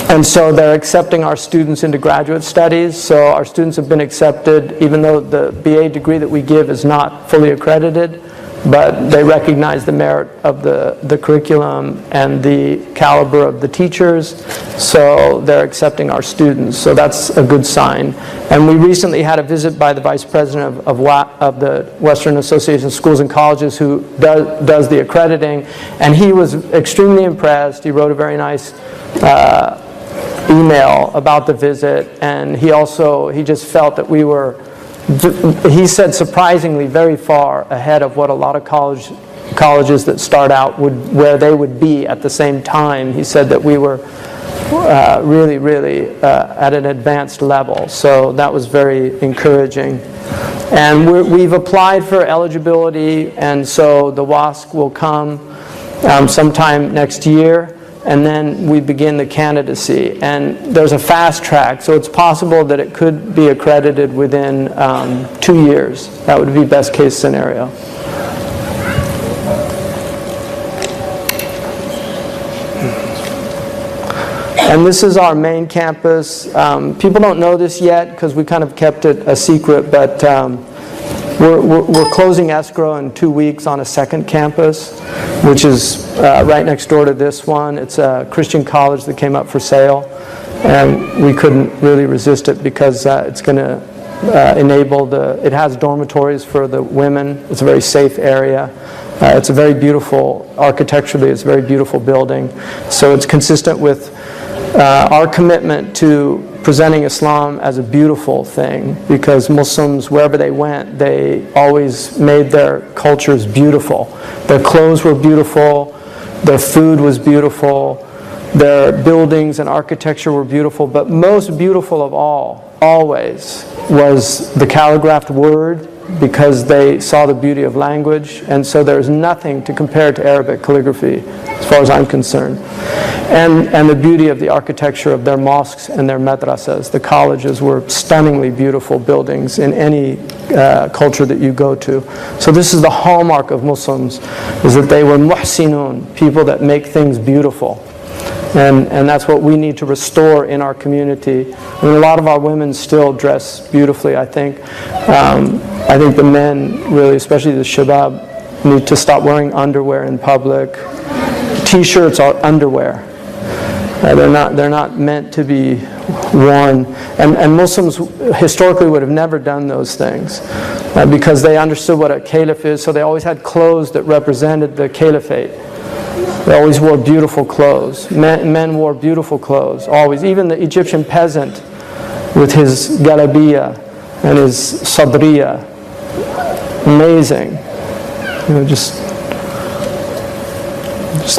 And so they're accepting our students into graduate studies. So our students have been accepted, even though the BA degree that we give is not fully accredited, but they recognize the merit of the curriculum and the caliber of the teachers. So they're accepting our students. So that's a good sign. And we recently had a visit by the Vice President of the Western Association of Schools and Colleges, who does the accrediting. And he was extremely impressed. He wrote a very nice email about the visit, and he just felt that we were, he said, surprisingly very far ahead of what a lot of colleges that start out where they would be at the same time. He said that we were really, really at an advanced level. So that was very encouraging. And we've applied for eligibility, and so the WASC will come sometime next year. And then we begin the candidacy. And there's a fast track, so it's possible that it could be accredited within 2 years. That would be best case scenario. And this is our main campus. People don't know this yet because we kind of kept it a secret, but we're closing escrow in 2 weeks on a second campus, which is right next door to this one. It's a Christian college that came up for sale, and we couldn't really resist it because it's going to enable it has dormitories for the women. It's a very safe area. It's a very beautiful, architecturally, it's a very beautiful building. So it's consistent with our commitment to presenting Islam as a beautiful thing, because Muslims, wherever they went, they always made their cultures beautiful. Their clothes were beautiful, their food was beautiful, their buildings and architecture were beautiful, but most beautiful of all, always, was the calligraphed word, because they saw the beauty of language, and so there's nothing to compare to Arabic calligraphy, as far as I'm concerned. And the beauty of the architecture of their mosques and their madrasas. The colleges were stunningly beautiful buildings in any culture that you go to. So this is the hallmark of Muslims, is that they were muhsinun, people that make things beautiful. And that's what we need to restore in our community. I mean, a lot of our women still dress beautifully, I think. I think the men, really, especially the shabab, need to stop wearing underwear in public. T-shirts are underwear. They're not meant to be worn. And Muslims historically would have never done those things because they understood what a caliph is, so they always had clothes that represented the caliphate. They always wore beautiful clothes. Men wore beautiful clothes, always. Even the Egyptian peasant with his galabiya and his sadriya. Amazing. Just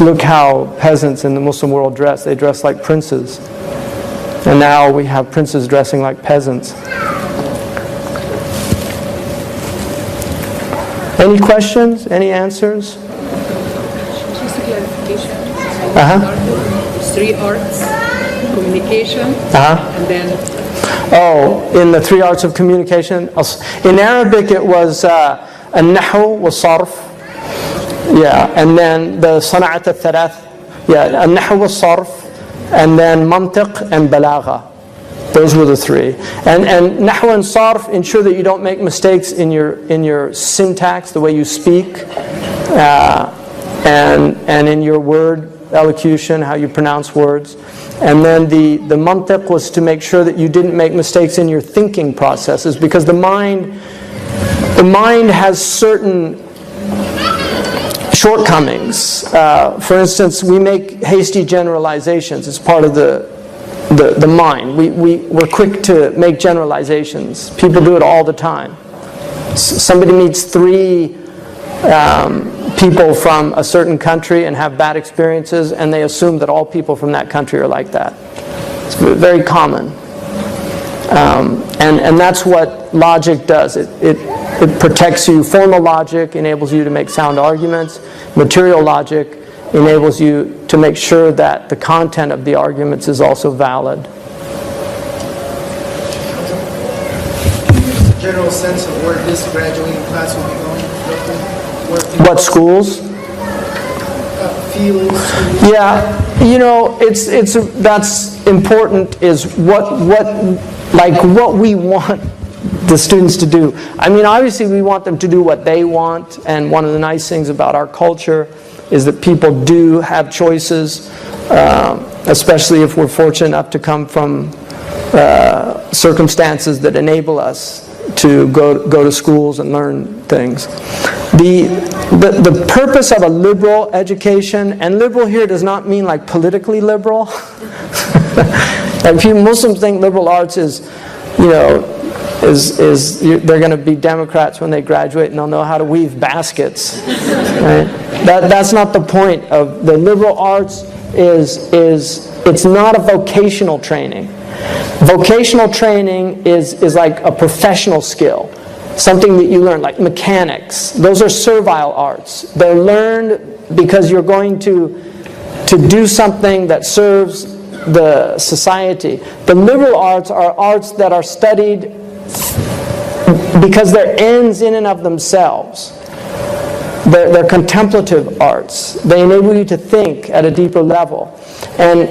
look how peasants in the Muslim world dress. They dress like princes. And now we have princes dressing like peasants. Any questions? Any answers? Just a clarification. Uh-huh. 3 arts, communication, Uh-huh. and then... Oh, in the 3 arts of communication. In Arabic it was an-nahu wa-sarf, Yeah, and then the sana'at al-thalath, yeah, al-nahw wal-sarf, and then mantiq and balagha. Those were the three. And nahw and sarf ensure that you don't make mistakes in your syntax, the way you speak, and in your word elocution, how you pronounce words. And then the mantiq was to make sure that you didn't make mistakes in your thinking processes, because the mind has certain shortcomings. For instance, we make hasty generalizations. It's part of the mind. We're quick to make generalizations. People do it all the time. Somebody meets three people from a certain country and have bad experiences, and they assume that all people from that country are like that. It's very common. And that's what logic does. It protects you. Formal logic enables you to make sound arguments. Material logic enables you to make sure that the content of the arguments is also valid. General sense of where this graduating class will be going? What schools? Feelings. Yeah, that's important. Is what we want the students to do. I mean, obviously we want them to do what they want, and one of the nice things about our culture is that people do have choices, especially if we're fortunate enough to come from circumstances that enable us to go to schools and learn things. The purpose of a liberal education, and liberal here does not mean like politically liberal. Like Muslims think liberal arts is they're going to be Democrats when they graduate and they'll know how to weave baskets. Right? That's not the point of the liberal arts. It's not a vocational training. Vocational training is like a professional skill, something that you learn, like mechanics. Those are servile arts. They're learned because you're going to do something that serves the society. The liberal arts are arts that are studied because they're ends in and of themselves. They're contemplative arts. They enable you to think at a deeper level. And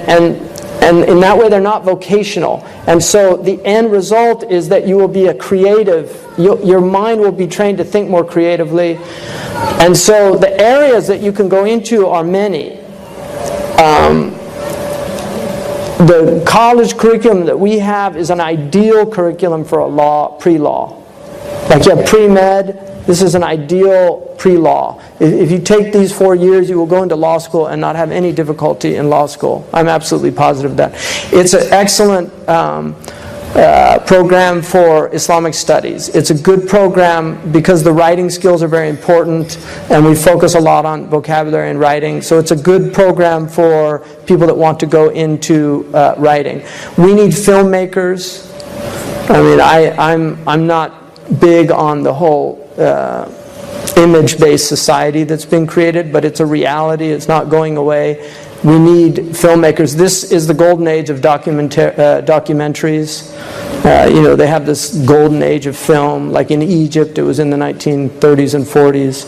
in that way they're not vocational. And so the end result is that you will be a creative, your mind will be trained to think more creatively. And so the areas that you can go into are many. The college curriculum that we have is an ideal curriculum for a pre-law. Like you have pre-med, this is an ideal pre-law. If you take these 4 years, you will go into law school and not have any difficulty in law school. I'm absolutely positive of that. It's an excellent program for Islamic studies. It's a good program because the writing skills are very important, and we focus a lot on vocabulary and writing. So it's a good program for people that want to go into writing. We need filmmakers. I mean, I'm not big on the whole image-based society that's been created, but it's a reality. It's not going away. We need filmmakers. This is the golden age of documentaries. They have this golden age of film. Like in Egypt, it was in the 1930s and 40s.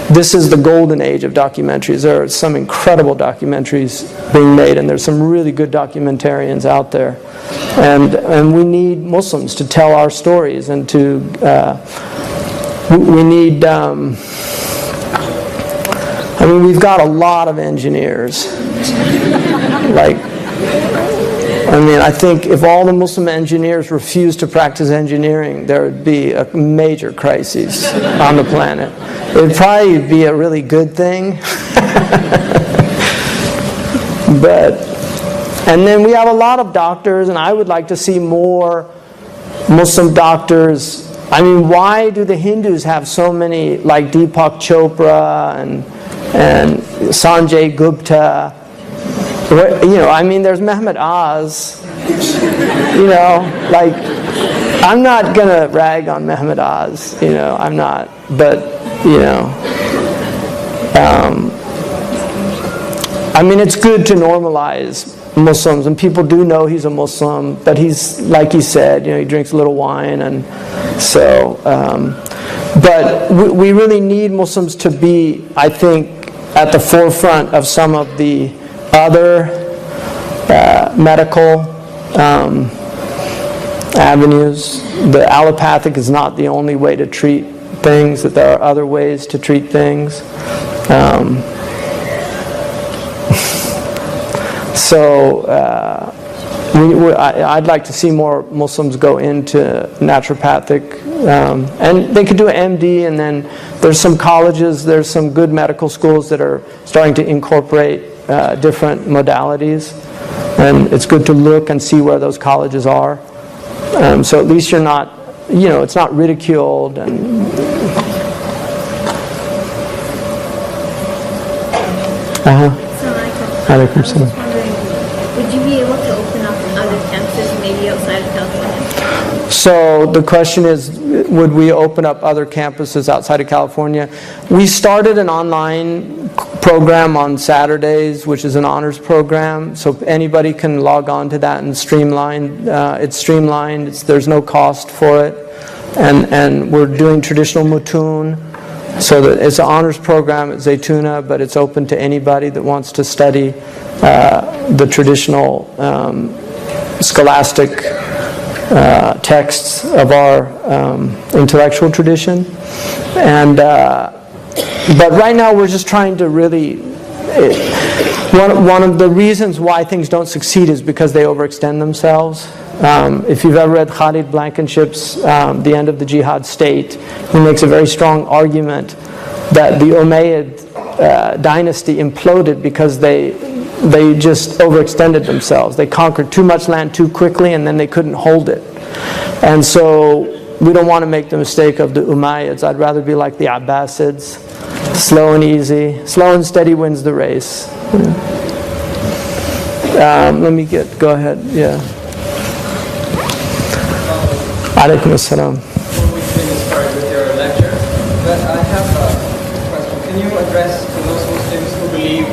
This is the golden age of documentaries. There are some incredible documentaries being made, and there's some really good documentarians out there. And we need Muslims to tell our stories, and to we need. We've got a lot of engineers. I think if all the Muslim engineers refused to practice engineering, there would be a major crisis on the planet. It would probably be a really good thing. And then we have a lot of doctors, and I would like to see more Muslim doctors. I mean, why do the Hindus have so many, like Deepak Chopra and Sanjay Gupta? There's Mehmet Oz. I'm not gonna rag on Mehmet Oz. I'm not. But it's good to normalize Muslims, and people do know he's a Muslim, but he's, like he said, he drinks a little wine, and so. But we really need Muslims to be, I think, at the forefront of some of the other medical avenues. The allopathic is not the only way to treat things, that there are other ways to treat things. I'd like to see more Muslims go into naturopathic, and they could do an MD, and then there's some colleges, there's some good medical schools that are starting to incorporate different modalities, and it's good to look and see where those colleges are. So at least you're not, it's not ridiculed. And Alaikum salam. Would you be able to open up other campuses maybe outside of California? So the question is, would we open up other campuses outside of California? We started an online program on Saturdays, which is an honors program, so anybody can log on to that and streamline. It's streamlined. There's no cost for it, and we're doing traditional mutun. So that it's an honors program at Zaytuna, but it's open to anybody that wants to study the traditional scholastic texts of our intellectual tradition. And but right now we're just trying to really, one of the reasons why things don't succeed is because they overextend themselves. If you've ever read Khalid Blankenship's The End of the Jihad State, he makes a very strong argument that the Umayyad dynasty imploded because they just overextended themselves. They conquered too much land too quickly, and then they couldn't hold it. And so we don't want to make the mistake of the Umayyads. I'd rather be like the Abbasids, slow and easy. Slow and steady wins the race. Go ahead, yeah. Alaikum assalam. Before we start with your lecture, but I have a question. Can you address to those Muslims who believe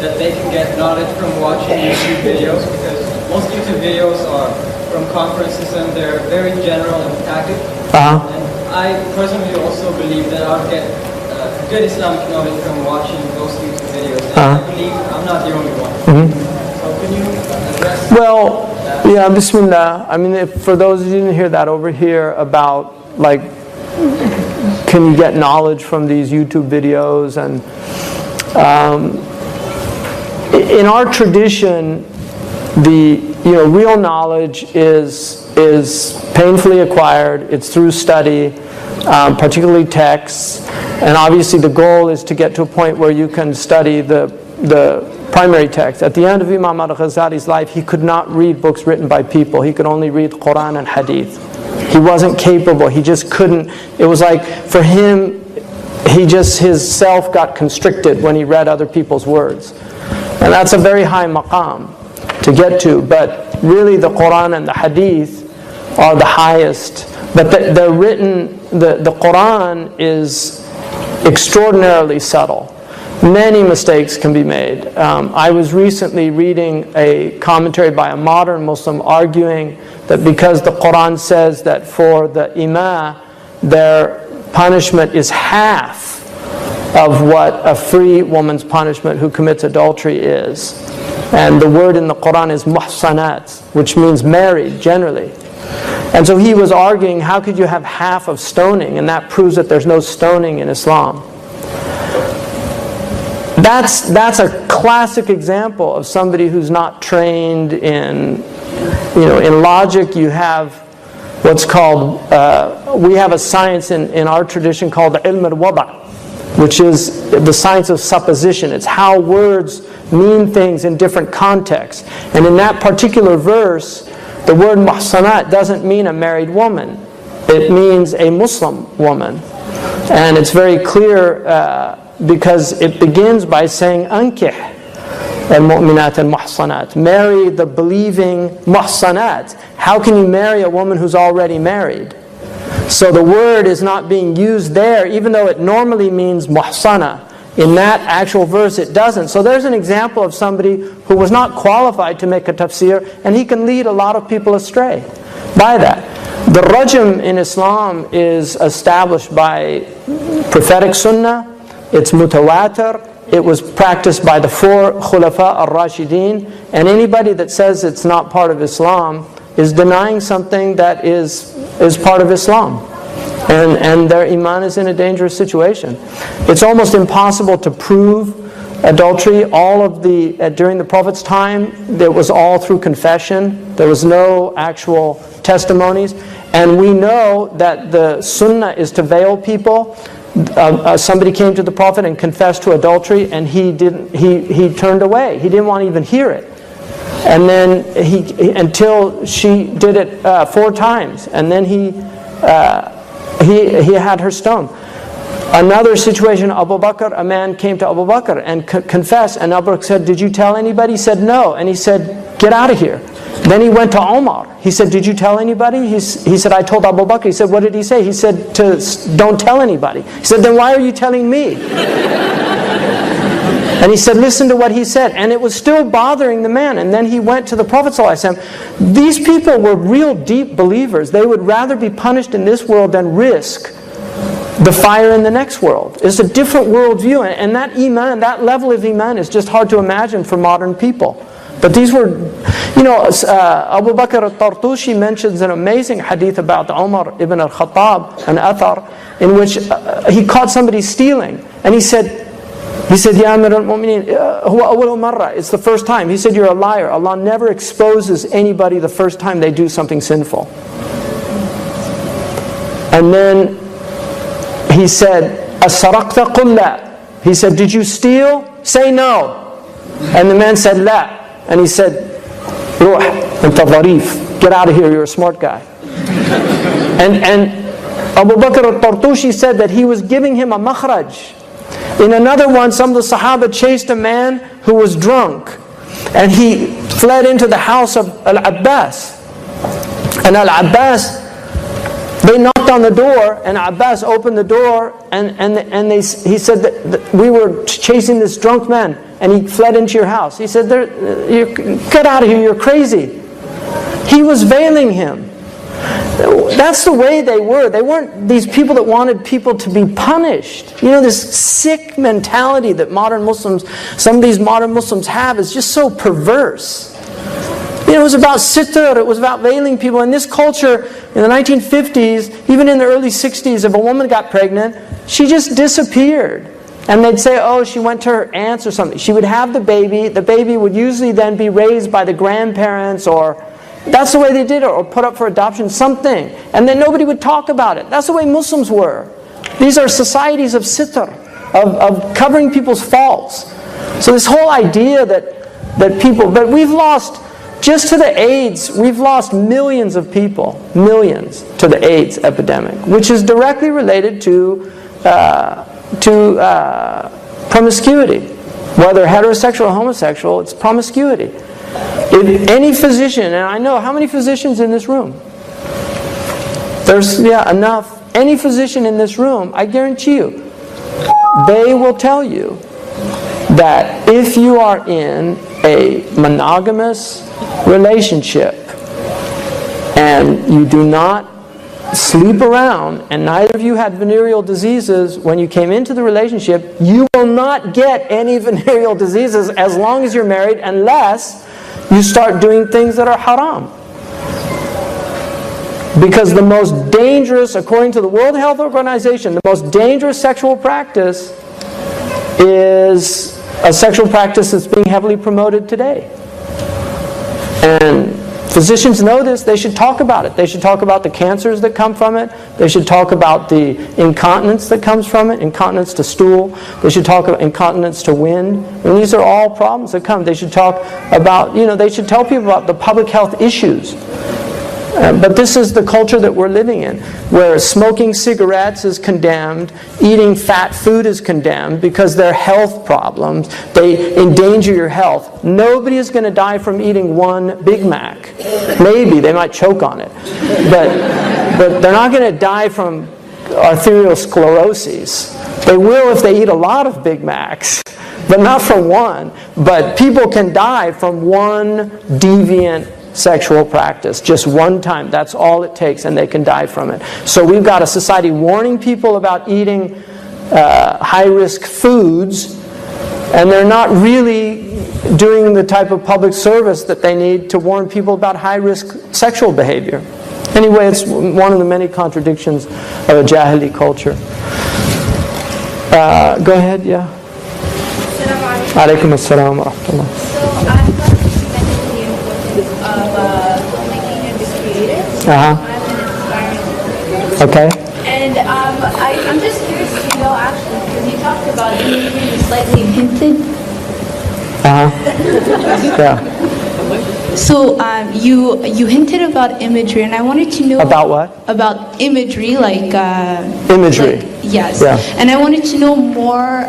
that they can get knowledge from watching YouTube videos? Because most YouTube videos are from conferences and they're very general and tactic. And I personally also believe that I would get good Islamic knowledge from watching those YouTube videos. And I believe I'm not the only one. So can you address Well, yeah, bismillah. I mean, for those who didn't hear that over here about, like, can you get knowledge from these YouTube videos? And in our tradition, the real knowledge is painfully acquired. It's through study, particularly texts, and obviously the goal is to get to a point where you can study the primary text. At the end of Imam al-Ghazali's life, he could not read books written by people. He could only read Quran and Hadith. He wasn't capable. He just couldn't. It was like, for him, his self got constricted when he read other people's words. And that's a very high maqam to get to. But really the Quran and the Hadith are the highest. But they're written, the Quran is extraordinarily subtle. Many mistakes can be made. I was recently reading a commentary by a modern Muslim arguing that because the Quran says that for the imam, their punishment is half of what a free woman's punishment who commits adultery is. And the word in the Quran is muhsanat, which means married generally. And so he was arguing, how could you have half of stoning? And that proves that there's no stoning in Islam. That's a classic example of somebody who's not trained in logic. You have what's called, we have a science in our tradition called the ilm al-wada', which is the science of supposition. It's how words mean things in different contexts. And in that particular verse, the word muhsanat doesn't mean a married woman. It means a Muslim woman. And it's very clear because it begins by saying ankih al-mu'minat al-muhsanat. Marry the believing muhsanat. How can you marry a woman who's already married? So the word is not being used there, even though it normally means muhsana. In that actual verse it doesn't. So there's an example of somebody who was not qualified to make a tafsir, and he can lead a lot of people astray by that. The rajm in Islam is established by prophetic sunnah. It's mutawatir. It was practiced by the 4 khulafa al-Rashideen. And anybody that says it's not part of Islam is denying something that is part of Islam. And their iman is in a dangerous situation. It's almost impossible to prove adultery. During the Prophet's time, it was all through confession. There was no actual testimonies. And we know that the sunnah is to veil people. Somebody came to the Prophet and confessed to adultery, and he turned away. He didn't want to even hear it. And then until she did it 4 times, and then he had her stoned. Another situation, Abu Bakr, a man came to Abu Bakr and confessed, and Abu Bakr said, "Did you tell anybody?" He said, "No." And he said, "Get out of here." Then he went to Omar. He said, "Did you tell anybody?" He said, "I told Abu Bakr." He said, "What did he say?" He said, "Don't tell anybody." He said, "Then why are you telling me?" And he said, "Listen to what he said." And it was still bothering the man. And then he went to the Prophet ﷺ. These people were real deep believers. They would rather be punished in this world than risk the fire in the next world. It's a different worldview. And that iman, that level of iman is just hard to imagine for modern people. But these were, Abu Bakr al-Tartushi mentions an amazing hadith about Umar ibn al-Khattab, an athar, in which he caught somebody stealing. And he said, "Ya Amir al-Mu'mineen, huwa awwalu marra." It's the first time. He said, "You're a liar. Allah never exposes anybody the first time they do something sinful." And then he said, "As-saraqta qul la." He said, "Did you steal? Say no." And the man said, "La." And he said, "Ruh, anta dharif. Get out of here, you're a smart guy." And Abu Bakr al-Tartushi said that he was giving him a makhraj. In another one, some of the Sahaba chased a man who was drunk. And he fled into the house of Al-Abbas. And Al-Abbas, they knocked on the door, and Abbas opened the door, and he said that we were chasing this drunk man, and he fled into your house. He said, "Get out of here, you're crazy." He was veiling him. That's the way they were. They weren't these people that wanted people to be punished. This sick mentality that some of these modern Muslims have is just so perverse. It was about sitr, it was about veiling people. In this culture, in the 1950s, even in the early 60s, if a woman got pregnant, she just disappeared. And they'd say, "Oh, she went to her aunt's or something." She would have the baby. The baby would usually then be raised by the grandparents, or that's the way they did it, or put up for adoption, something. And then nobody would talk about it. That's the way Muslims were. These are societies of sitr, of covering people's faults. So this whole idea that people, but we've lost, just to the AIDS, we've lost millions of people, millions, to the AIDS epidemic, which is directly related to promiscuity. Whether heterosexual or homosexual, it's promiscuity. If any physician, and I know how many physicians in this room? There's enough. Any physician in this room, I guarantee you, they will tell you that if you are in a monogamous relationship and you do not sleep around, and neither of you had venereal diseases when you came into the relationship, you will not get any venereal diseases as long as you're married, unless you start doing things that are haram. Because the most dangerous, according to the World Health Organization, the most dangerous sexual practice is a sexual practice that's being heavily promoted today. And physicians know this. They should talk about it. They should talk about the cancers that come from it. They should talk about the incontinence that comes from it, incontinence to stool. They should talk about incontinence to wind. And these are all problems that come. They should talk about, they should tell people about the public health issues. But this is the culture that we're living in, where smoking cigarettes is condemned, eating fat food is condemned because they're health problems. They endanger your health. Nobody is going to die from eating one Big Mac. Maybe, they might choke on it. But they're not going to die from arteriosclerosis. They will if they eat a lot of Big Macs, but not from one. But people can die from one deviant sexual practice. Just one time. That's all it takes, and they can die from it. So we've got a society warning people about eating high-risk foods, and they're not really doing the type of public service that they need to warn people about high-risk sexual behavior. Anyway, it's one of the many contradictions of a Jahili culture. Go ahead, yeah. Alaikum assalam wa rahmatullah. So I've got to mention the importance of filmmaking and just creative. Uh-huh. I'm an inspiring. Okay. And I'm just curious to know, actually, because you talked about imagery, you slightly hinted. Yeah. So you hinted about imagery, and I wanted to know About what? About imagery, like Imagery. yes. Yeah. And I wanted to know more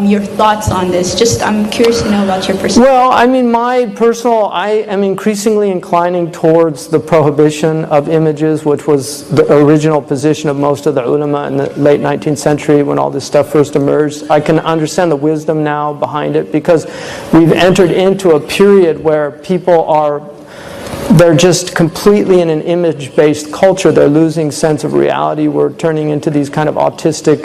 your thoughts on this. Just I'm curious to know about your perspective. Well, I mean, I am increasingly inclining towards the prohibition of images, which was the original position of most of the ulama in the late 19th century when all this stuff first emerged. I can understand the wisdom now behind it, because we've entered into a period where people they're just completely in an image-based culture. They're losing sense of reality. We're turning into these kind of autistic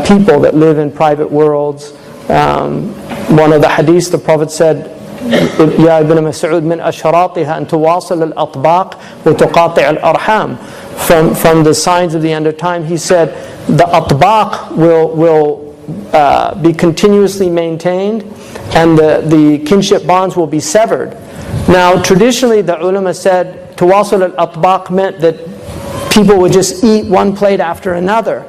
people that live in private worlds. One of the hadiths, the Prophet said, يا ابن مسعود من أشراطها أن تواصل الأطباق وتقاطع الأرحام. From the signs of the end of time, he said, the atbaq will be continuously maintained, and the kinship bonds will be severed. Now, traditionally, the ulama said tawasul al-atbaq meant that people would just eat one plate after another.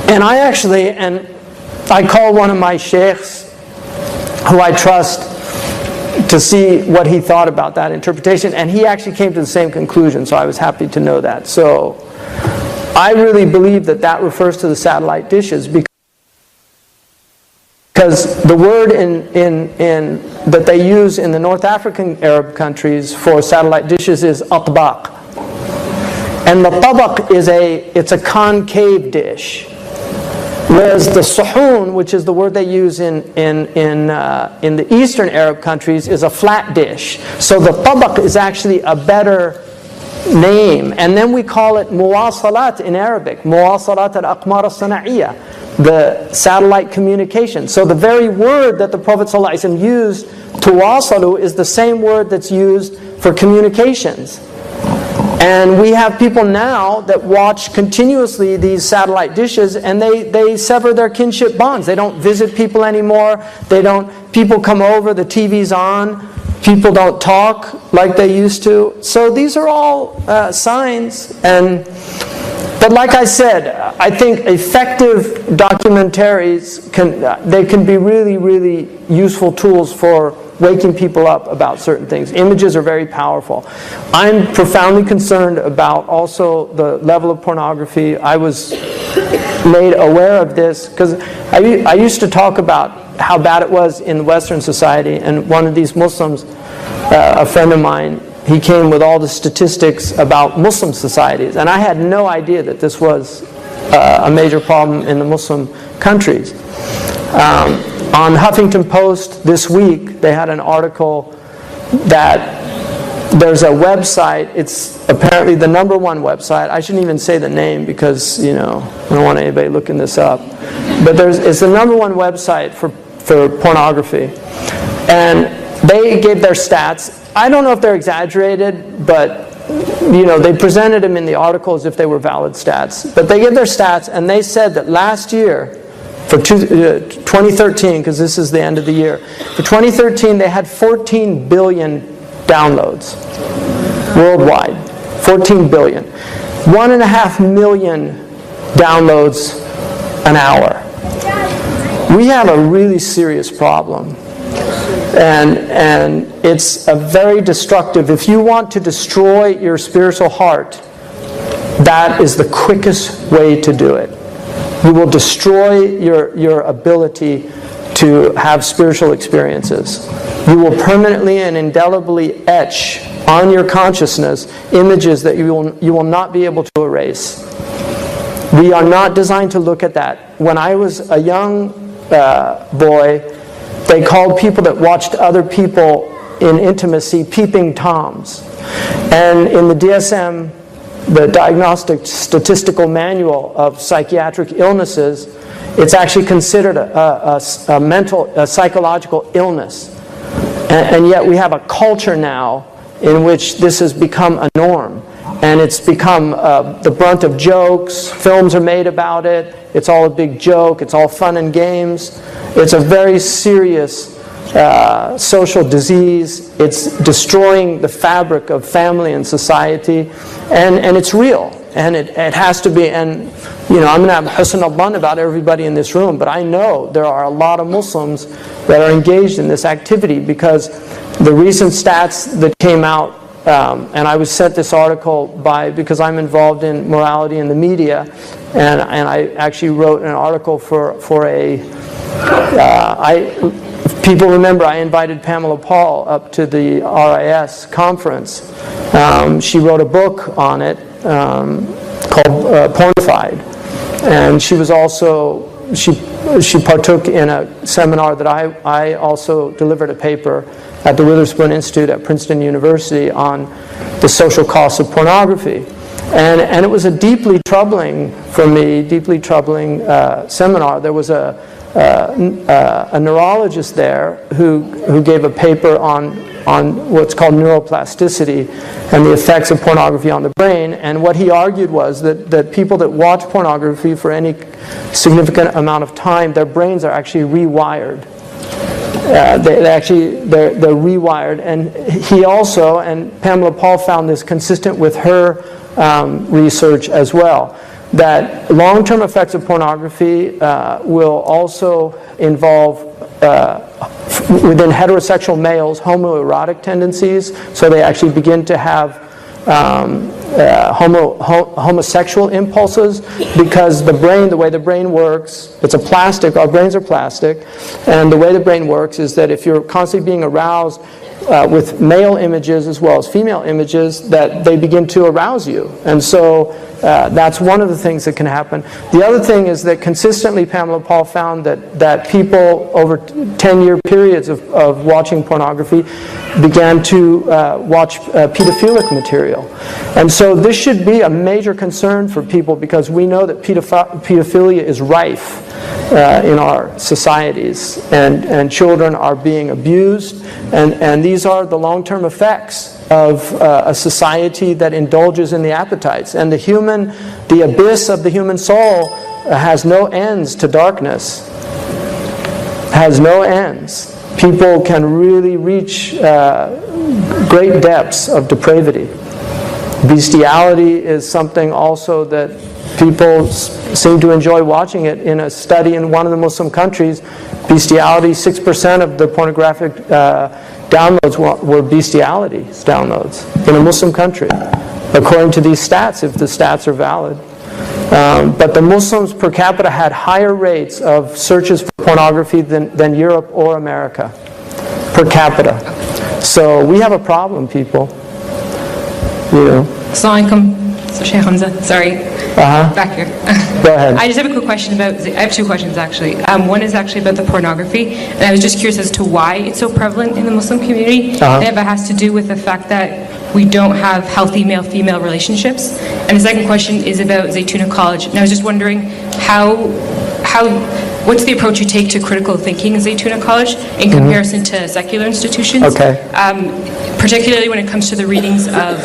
And I called one of my shaykhs, who I trust, to see what he thought about that interpretation, and he actually came to the same conclusion, so I was happy to know that. So, I really believe that refers to the satellite dishes, because the word that they use in the North African Arab countries for satellite dishes is atbaq. And the tabaq it's a concave dish. Whereas the suhoon, which is the word they use in the Eastern Arab countries, is a flat dish. So the tabaq is actually a better name. And then we call it muwasalat in Arabic, muwasalat al-aqmar al-sana'iyya, the satellite communication. So the very word that the Prophet ﷺ used, tuwasalu, is the same word that's used for communications. And we have people now that watch continuously these satellite dishes, and they sever their kinship bonds. They don't visit people anymore. People come over, the TV's on. People don't talk like they used to. So these are all signs. But like I said, I think effective documentaries can be really, really useful tools for waking people up about certain things. Images are very powerful. I'm profoundly concerned about also the level of pornography. I was made aware of this because I used to talk about how bad it was in Western society, and one of these Muslims, a friend of mine, he came with all the statistics about Muslim societies, and I had no idea that this was a major problem in the Muslim countries. On Huffington Post this week, they had an article that there's a website, it's apparently the #1 website, I shouldn't even say the name because, I don't want anybody looking this up, but it's the #1 website for pornography. And they gave their stats. I don't know if they're exaggerated, but they presented them in the article as if they were valid stats. But they gave their stats, and they said that last year, for 2013, because this is the end of the year, for 2013 they had 14 billion downloads worldwide. 14 billion. 1.5 million downloads an hour. We have a really serious problem. And it's a very destructive. If you want to destroy your spiritual heart, that is the quickest way to do it. You will destroy your ability to have spiritual experiences. You will permanently and indelibly etch on your consciousness images that you will not be able to erase. We are not designed to look at that. When I was a young boy, they called people that watched other people in intimacy peeping Toms. And in the DSM, the Diagnostic Statistical Manual of Psychiatric Illnesses, it's actually considered a psychological illness. And yet we have a culture now in which this has become a norm. And it's become the brunt of jokes. Films are made about it. It's all a big joke. It's all fun and games. It's a very serious social disease. It's destroying the fabric of family and society. And it's real. And it has to be. And you know, I'm going to have husn al-dhan about everybody in this room, but I know there are a lot of Muslims that are engaged in this activity, because the recent stats that came out, and I was sent this article because I'm involved in morality in the media, and I actually wrote an article for people remember I invited Pamela Paul up to the RIS conference. She wrote a book on it called Pornified. And she was also, she partook in a seminar that I also delivered a paper at the Witherspoon Institute at Princeton University on the social costs of pornography. And it was a deeply troubling, for me, seminar. There was a neurologist there who gave a paper on what's called neuroplasticity and the effects of pornography on the brain. And what he argued was that people that watch pornography for any significant amount of time, their brains are actually rewired. They're rewired. And he also, and Pamela Paul found this consistent with her research as well, that long-term effects of pornography will also involve within heterosexual males homoerotic tendencies, so they actually begin to have homosexual impulses, because the way the brain works, it's a plastic, our brains are plastic, and the way the brain works is that if you're constantly being aroused with male images as well as female images, that they begin to arouse you. And so that's one of the things that can happen. The other thing is that consistently Pamela Paul found that people over 10-year periods of watching pornography began to watch pedophilic material. And so this should be a major concern for people, because we know that pedophilia is rife in our societies, and children are being abused, and these are the long-term effects of a society that indulges in the appetites. And the abyss of the human soul has no ends to darkness. Has no ends. People can really reach great depths of depravity. Bestiality is something also that people seem to enjoy watching it. In a study in one of the Muslim countries, bestiality, 6% of the pornographic downloads were bestiality downloads in a Muslim country, according to these stats, if the stats are valid. But the Muslims per capita had higher rates of searches for pornography than Europe or America, per capita. So we have a problem, people. You know. Assalamu alaikum. Shaykh Hamza, sorry. Back here. Go ahead. I just have a quick question I have two questions actually. One is actually about the pornography, and I was just curious as to why it's so prevalent in the Muslim community. And if it has to do with the fact that we don't have healthy male-female relationships. And the second question is about Zaytuna College. And I was just wondering what's the approach you take to critical thinking in Zaytuna College in comparison to secular institutions? Okay. Particularly when it comes to the readings of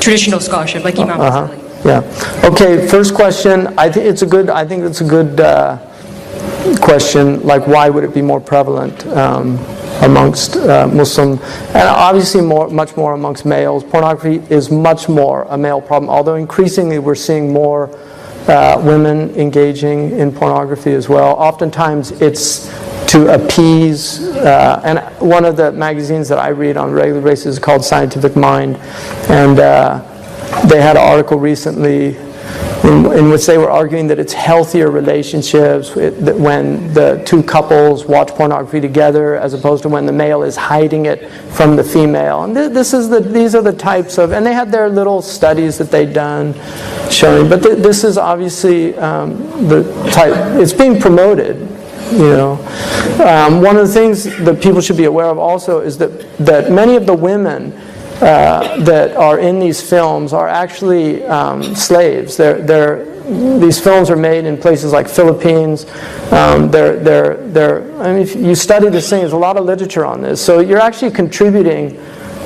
traditional scholarship, like Imam Ghazali. Yeah. Okay. First question. I think it's a good question. Like, why would it be more prevalent amongst Muslim, and obviously much more amongst males? Pornography is much more a male problem. Although increasingly we're seeing more women engaging in pornography as well. Oftentimes it's to appease, and one of the magazines that I read on a regular basis is called Scientific Mind, and they had an article recently in which they were arguing that it's healthier relationships when the two couples watch pornography together, as opposed to when the male is hiding it from the female. And these are the types of, and they had their little studies that they'd done showing, but this is obviously the type, it's being promoted One of the things that people should be aware of also is that many of the women that are in these films are actually slaves. These films are made in places like Philippines. I mean, if you study this thing, there's a lot of literature on this. So you're actually contributing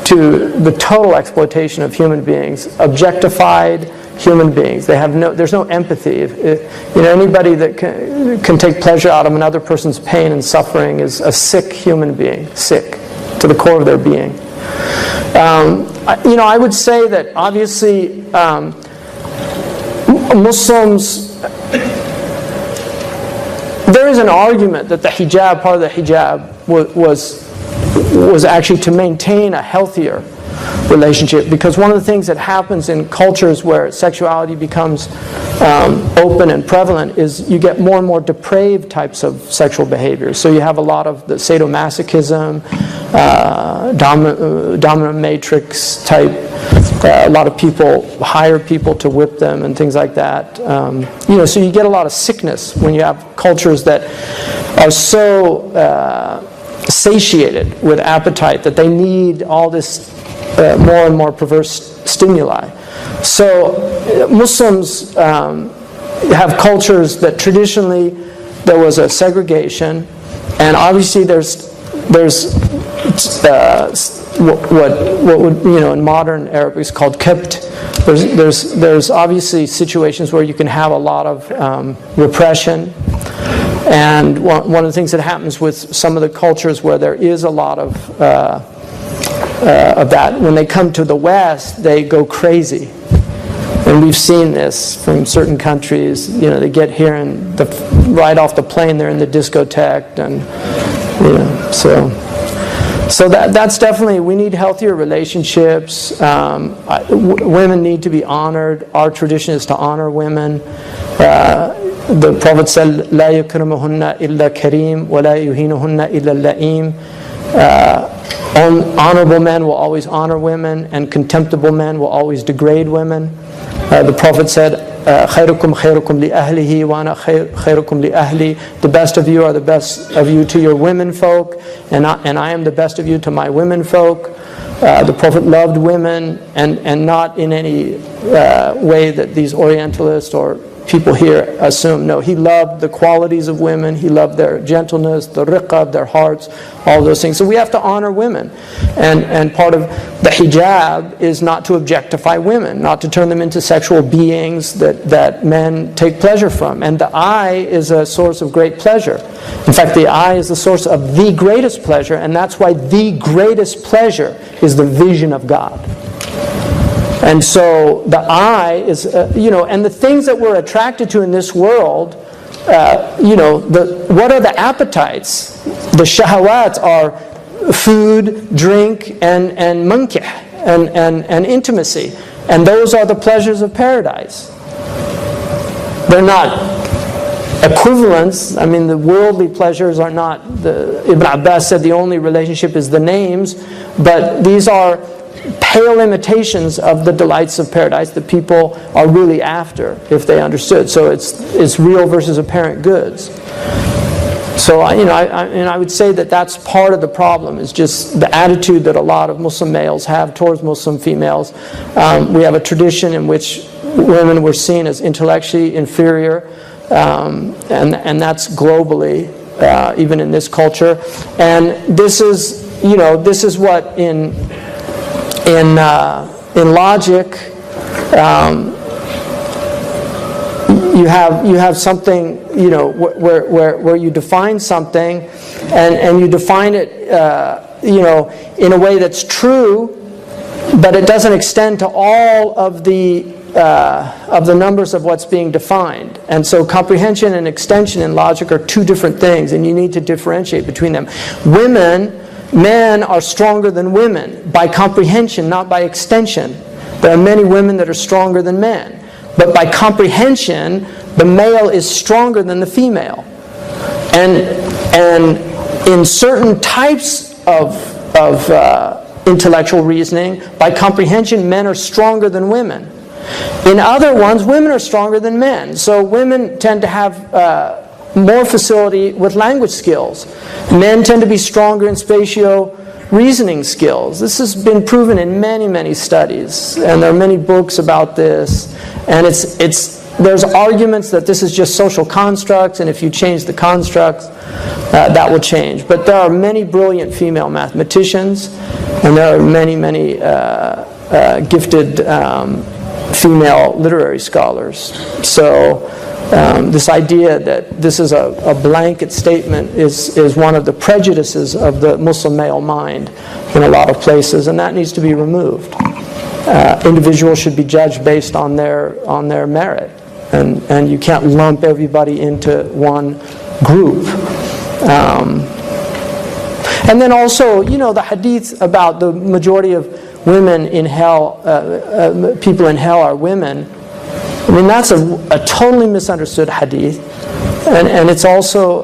to the total exploitation of human beings, objectified human beings. There's no empathy. Anybody that can take pleasure out of another person's pain and suffering is a sick human being, sick to the core of their being. I would say that obviously Muslims, there is an argument that the hijab, part of the hijab was actually to maintain a healthier relationship, because one of the things that happens in cultures where sexuality becomes open and prevalent is you get more and more depraved types of sexual behaviors. So you have a lot of the sadomasochism, dominant matrix type. A lot of people hire people to whip them and things like that. So you get a lot of sickness when you have cultures that are so satiated with appetite that they need all this more and more perverse stimuli. So Muslims have cultures that traditionally there was a segregation, and obviously there's what would in modern Arabic is called kept. There's obviously situations where you can have a lot of repression. And one of the things that happens with some of the cultures where there is a lot of that, when they come to the West, they go crazy. And we've seen this from certain countries. They get here and right off the plane they're in the discotheque, and so that's definitely, we need healthier relationships. Women need to be honored. Our tradition is to honor women. The Prophet said, "La yukrimuhunna illa kareem, wa la yuhinuhunna illa la'im." Honorable men will always honor women, and contemptible men will always degrade women. The Prophet said, "Khairukum khairukum li ahlihi, wa ana khairukum li ahli." The best of you are the best of you to your women folk, and I am the best of you to my women folk. The Prophet loved women, and not in any way that these Orientalists or people here assume. No, he loved the qualities of women. He loved their gentleness, the riqqa of their hearts, all those things. So we have to honor women. And part of the hijab is not to objectify women, not to turn them into sexual beings that men take pleasure from. And the eye is a source of great pleasure. In fact, the eye is the source of the greatest pleasure, and that's why the greatest pleasure is the vision of God. And so the eye is, and the things that we're attracted to in this world, what are the appetites? The shahawat are food, drink, and munkih, and intimacy. And those are the pleasures of paradise. They're not equivalents. I mean, the worldly pleasures are not, Ibn Abbas said the only relationship is the names, but these are pale imitations of the delights of paradise that people are really after, if they understood. So it's real versus apparent goods. So I would say that that's part of the problem, is just the attitude that a lot of Muslim males have towards Muslim females. We have a tradition in which women were seen as intellectually inferior, and that's globally, even in this culture. And this is what in logic, you have something, where you define something, and you define it, in a way that's true, but it doesn't extend to all of the numbers of what's being defined. And so comprehension and extension in logic are two different things, and you need to differentiate between them. Men are stronger than women by comprehension, not by extension. There are many women that are stronger than men. But by comprehension, the male is stronger than the female. And in certain types of intellectual reasoning, by comprehension, men are stronger than women. In other ones, women are stronger than men. So women tend to have more facility with language skills. Men tend to be stronger in spatio-reasoning skills. This has been proven in many, many studies, and there are many books about this. And there's arguments that this is just social constructs, and if you change the constructs, that will change. But there are many brilliant female mathematicians, and there are many, many gifted female literary scholars. So this idea that this is a blanket statement is one of the prejudices of the Muslim male mind in a lot of places, and that needs to be removed. Individuals should be judged based on their merit, and you can't lump everybody into one group. And then also, the hadith about the majority of women in hell, people in hell are women. I mean, that's a totally misunderstood hadith. And it's also,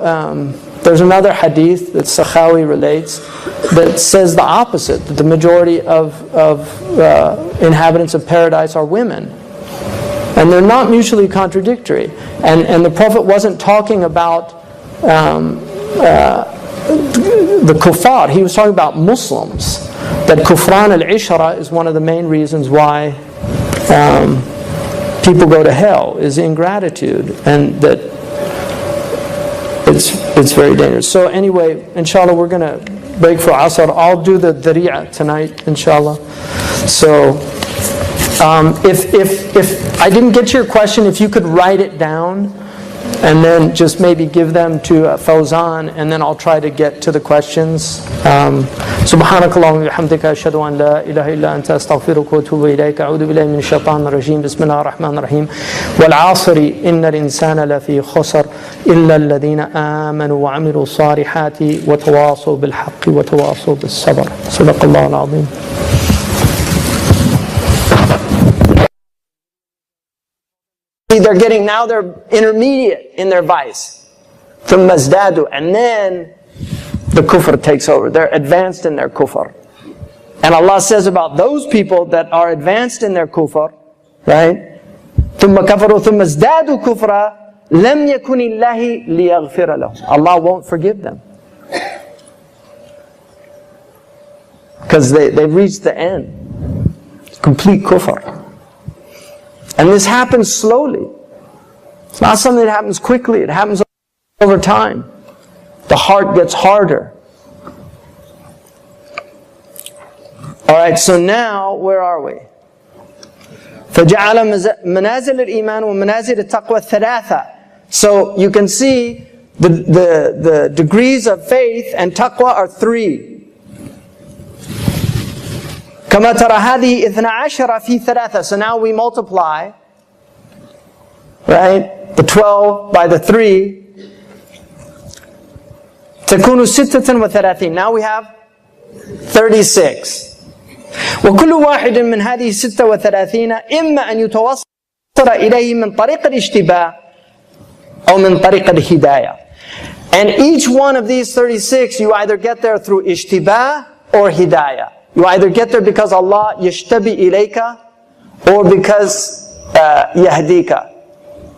there's another hadith that Sakhawi relates that says the opposite, that the majority of inhabitants of paradise are women. And they're not mutually contradictory. And the Prophet wasn't talking about the kuffar. He was talking about Muslims. That kufran al-ishra is one of the main reasons why people go to hell, is ingratitude, and that it's very dangerous. So anyway, inshallah, we're going to break for Asr. I'll do the dhari'ah tonight, inshallah. So if I didn't get to your question, if you could write it down and then just maybe give them to Fawzan, and then I'll try to get to the questions. سبحانك اللهم وبحمدك أشهد أن لا إله إلا أنت أستغفرك وأتوب إليك أعوذ بالله من الشيطان الرجيم بسم الله الرحمن الرحيم والعصر إن الإنسان لفي خسر إلا الذين آمنوا وعملوا الصالحات وتواصوا بالحق وتواصوا بالصبر صدق الله العظيم. They're intermediate in their vice. ثم ازدادوا, and then the kufr takes over. They're advanced in their kufr. And Allah says about those people that are advanced in their kufr, right? ثم كفروا ثم ازدادوا كفرا لم يكن الله ليغفر لهم. Allah won't forgive them. Because they've reached the end. Complete kufr. And this happens slowly. It's not something that happens quickly. It happens over time. The heart gets harder. Alright, so now, where are we? فَجَعَلَ مَنَازِلَ الْإِيمَانِ وَمَنَازِلَ التَّقْوَى الثَّلَاثَةِ. So you can see the degrees of faith and taqwa are 3. كما ترى هذه 12 في 3. So now we multiply, right? The 12 by the 3. تكون 36. Now we have 36. وكل واحد من هذه 36 إما أن يتوصل إليه من طريق الاشتباه أو من طريق الهداية. And each one of these 36, you either get there through ishtibah or hidayah. You either get there because Allah yashtabi ilayka or because yahdika.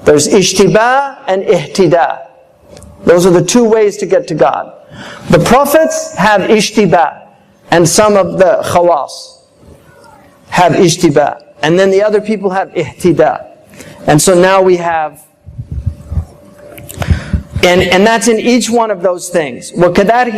There's ishtibah and ihtida. Those are the 2 ways to get to God. The prophets have ishtibah, and some of the khawas have ishtibah. And then the other people have ihtida. And so now we have, and that's in each one of those things. وَكَذَلِكَ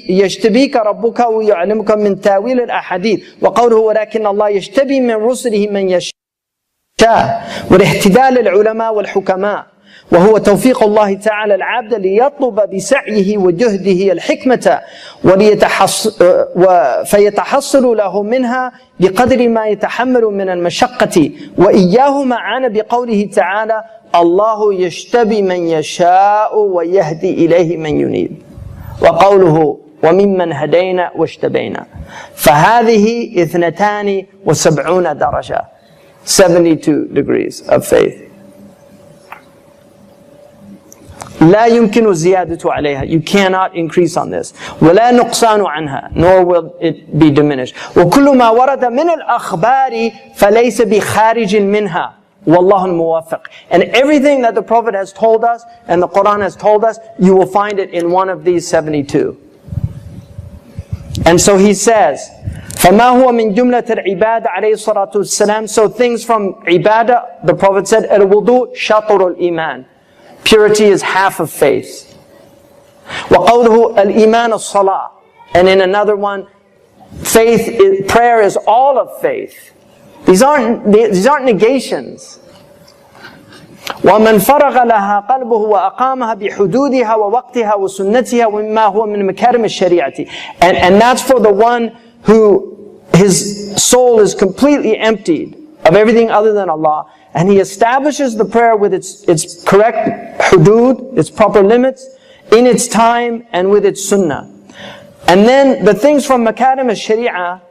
يَشْتَبِيكَ رَبُّكَ وَيُعْلِمُكَ مِنْ تَاوِيلِ الْأَحَادِيثِ وَقَوْلُهُ وَلَكِنَّ اللَّهَ يَشْتَبِي مِنْ رُسُلِهِ مَنْ يَشَاءُ وَالِاهْتِدَاءُ لِلْعُلَمَاءِ وَالْحُكَمَاءِ وهو توفيق الله تعالى العبد ليطلب بسعيه وجهده الحكمة فيتحصل له منها بقدر ما يتحمل من المشقة وإياه معنا بقوله تعالى الله يشتبي من يشاء ويهدي إليه من ينيب وقوله وممن هدينا واشتبينا فهذه 72 درجة 72 degrees of faith. لا يمكن الزيادة عليها. You cannot increase on this. ولا نقصان عنها. Nor will it be diminished. وكل ما ورد من الأخبار فليس بخارج منها. Wallahu al-muwaffiq. And everything that the Prophet has told us and the Quran has told us, you will find it in one of these 72. And so he says, فَمَا هُوَ مِن جُمْلَةِ الْعِبَادَةِ عَلَيْهِ الصَّلَاةُ وَالسَّلَامُ. So things from ibadah, the Prophet said, الْوُضُوء شَطْرُ الْإِيمَانِ. Purity is half of faith. وَقَوْلُهُ الْإِيمَانُ الصَّلَاةِ. And in another one, prayer is all of faith. These aren't negations. وَمَنْ فَرَغَ لَهَا قَلْبُهُ وَأَقَامَهَا بِحُدُودِهَا وَوَقْتِهَا وَسُنَّتِهَا وَمِمَّا هُوَ مِنْ مَكَارِمِ الشَّرِيعَةِ. And that's for the one who his soul is completely emptied of everything other than Allah, and he establishes the prayer with its correct hudud, its proper limits, in its time, and with its sunnah. And then the things from makarim al-sharia,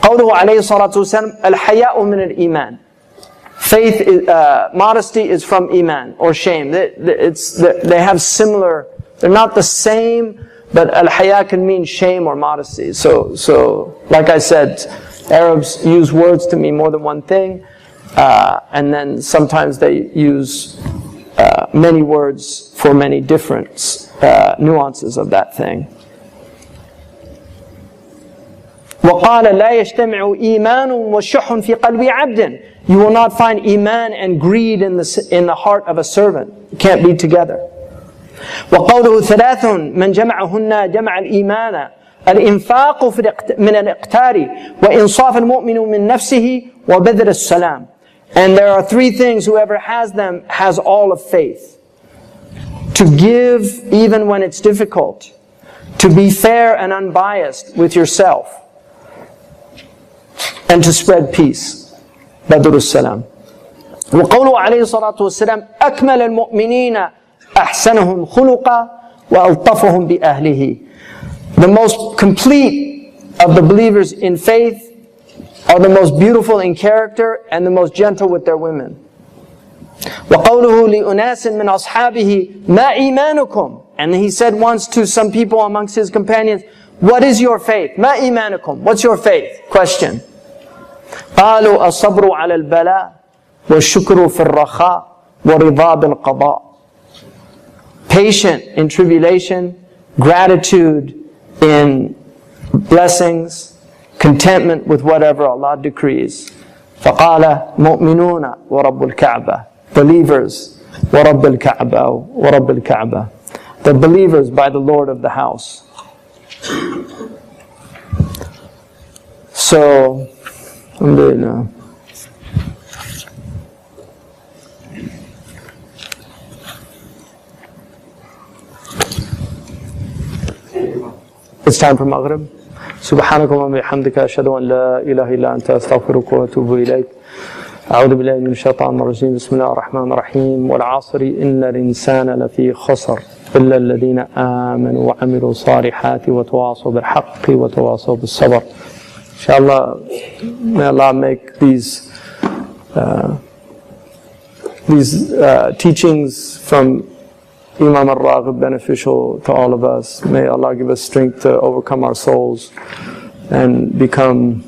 قوله عليه الصلاة والسلام, الحياء من الإيمان. Faith, modesty is from iman, or shame. They have similar, they're not the same, but al-haya can mean shame or modesty. So like I said, Arabs use words to mean more than one thing, and then sometimes they use many words for many different nuances of that thing. وَقَالَ لَا يَجْتَمِعُ إِيمَانٌ وَشُحٌ فِي قَلْبِ عَبْدٍ. You will not find iman and greed in the heart of a servant. It can't be together. وَقَوْلُهُ ثَلَاثٌ مَنْ جَمَعَهُنَّ جَمَعَ الْإِيمَانَ الْإِنفَاقُ مِنَ الْإِقْتَارِ وَإِنصَافَ الْمُؤْمِنُ مِنْ نَفْسِهِ وَبَذْلَ السَّلَامِ. And there are three things, whoever has them has all of faith. To give even when it's difficult. To be fair and unbiased with yourself. And to spread peace. بدر السلام. وقوله عليه الصلاة والسلام أكمل المؤمنين أحسنهم خلقا وألطفهم بأهله. The most complete of the believers in faith are the most beautiful in character and the most gentle with their women. وقوله لأناس من أصحابه ما إيمانكم. And he said once to some people amongst his companions, what is your faith? ما إيمانكم. What's your faith? Question. قالوا الصبر على البلاء والشكر في الرخاء ورضا بالقضاء. Patient in tribulation, gratitude in blessings, contentment with whatever Allah decrees. فقال مؤمنون ورب الكعبة. Believers ورب الكعبة ورب الكعبة. The believers by the Lord of the house. So, alhamdulillah. It's time for Maghrib. سبحانك اللهم وبحمدك أشهد أن لا إله إلا أنت أستغفرك وأتوب إليك. أعوذ بالله من الشيطان الرجيم. بسم الله الرحمن الرحيم. والعصر إن الإنسان لفي خسر إلا الذين آمنوا وعملوا الصالحات وتواصوا بالحق وتواصوا بالصبر. Inshallah, may Allah make these teachings from Imam al-Raghib beneficial to all of us. May Allah give us strength to overcome our souls and become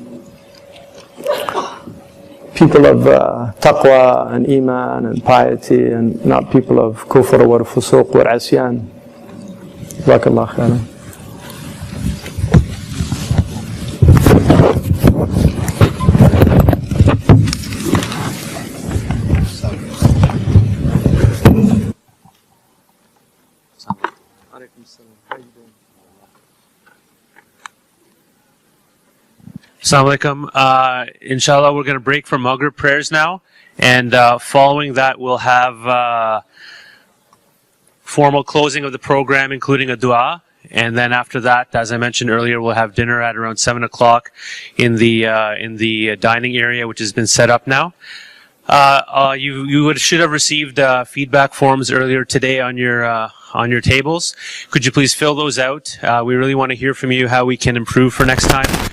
people of taqwa and iman and piety, and not people of kufr wa fusuq wa asyan. Barakallahu khairan. Assalamu alaikum. Inshallah, we're going to break for Maghrib prayers now, and following that we'll have formal closing of the program, including a dua, and then after that, as I mentioned earlier, we'll have dinner at around 7 o'clock in the dining area, which has been set up now. You should have received feedback forms earlier today on your tables. Could you please fill those out? We really want to hear from you how we can improve for next time.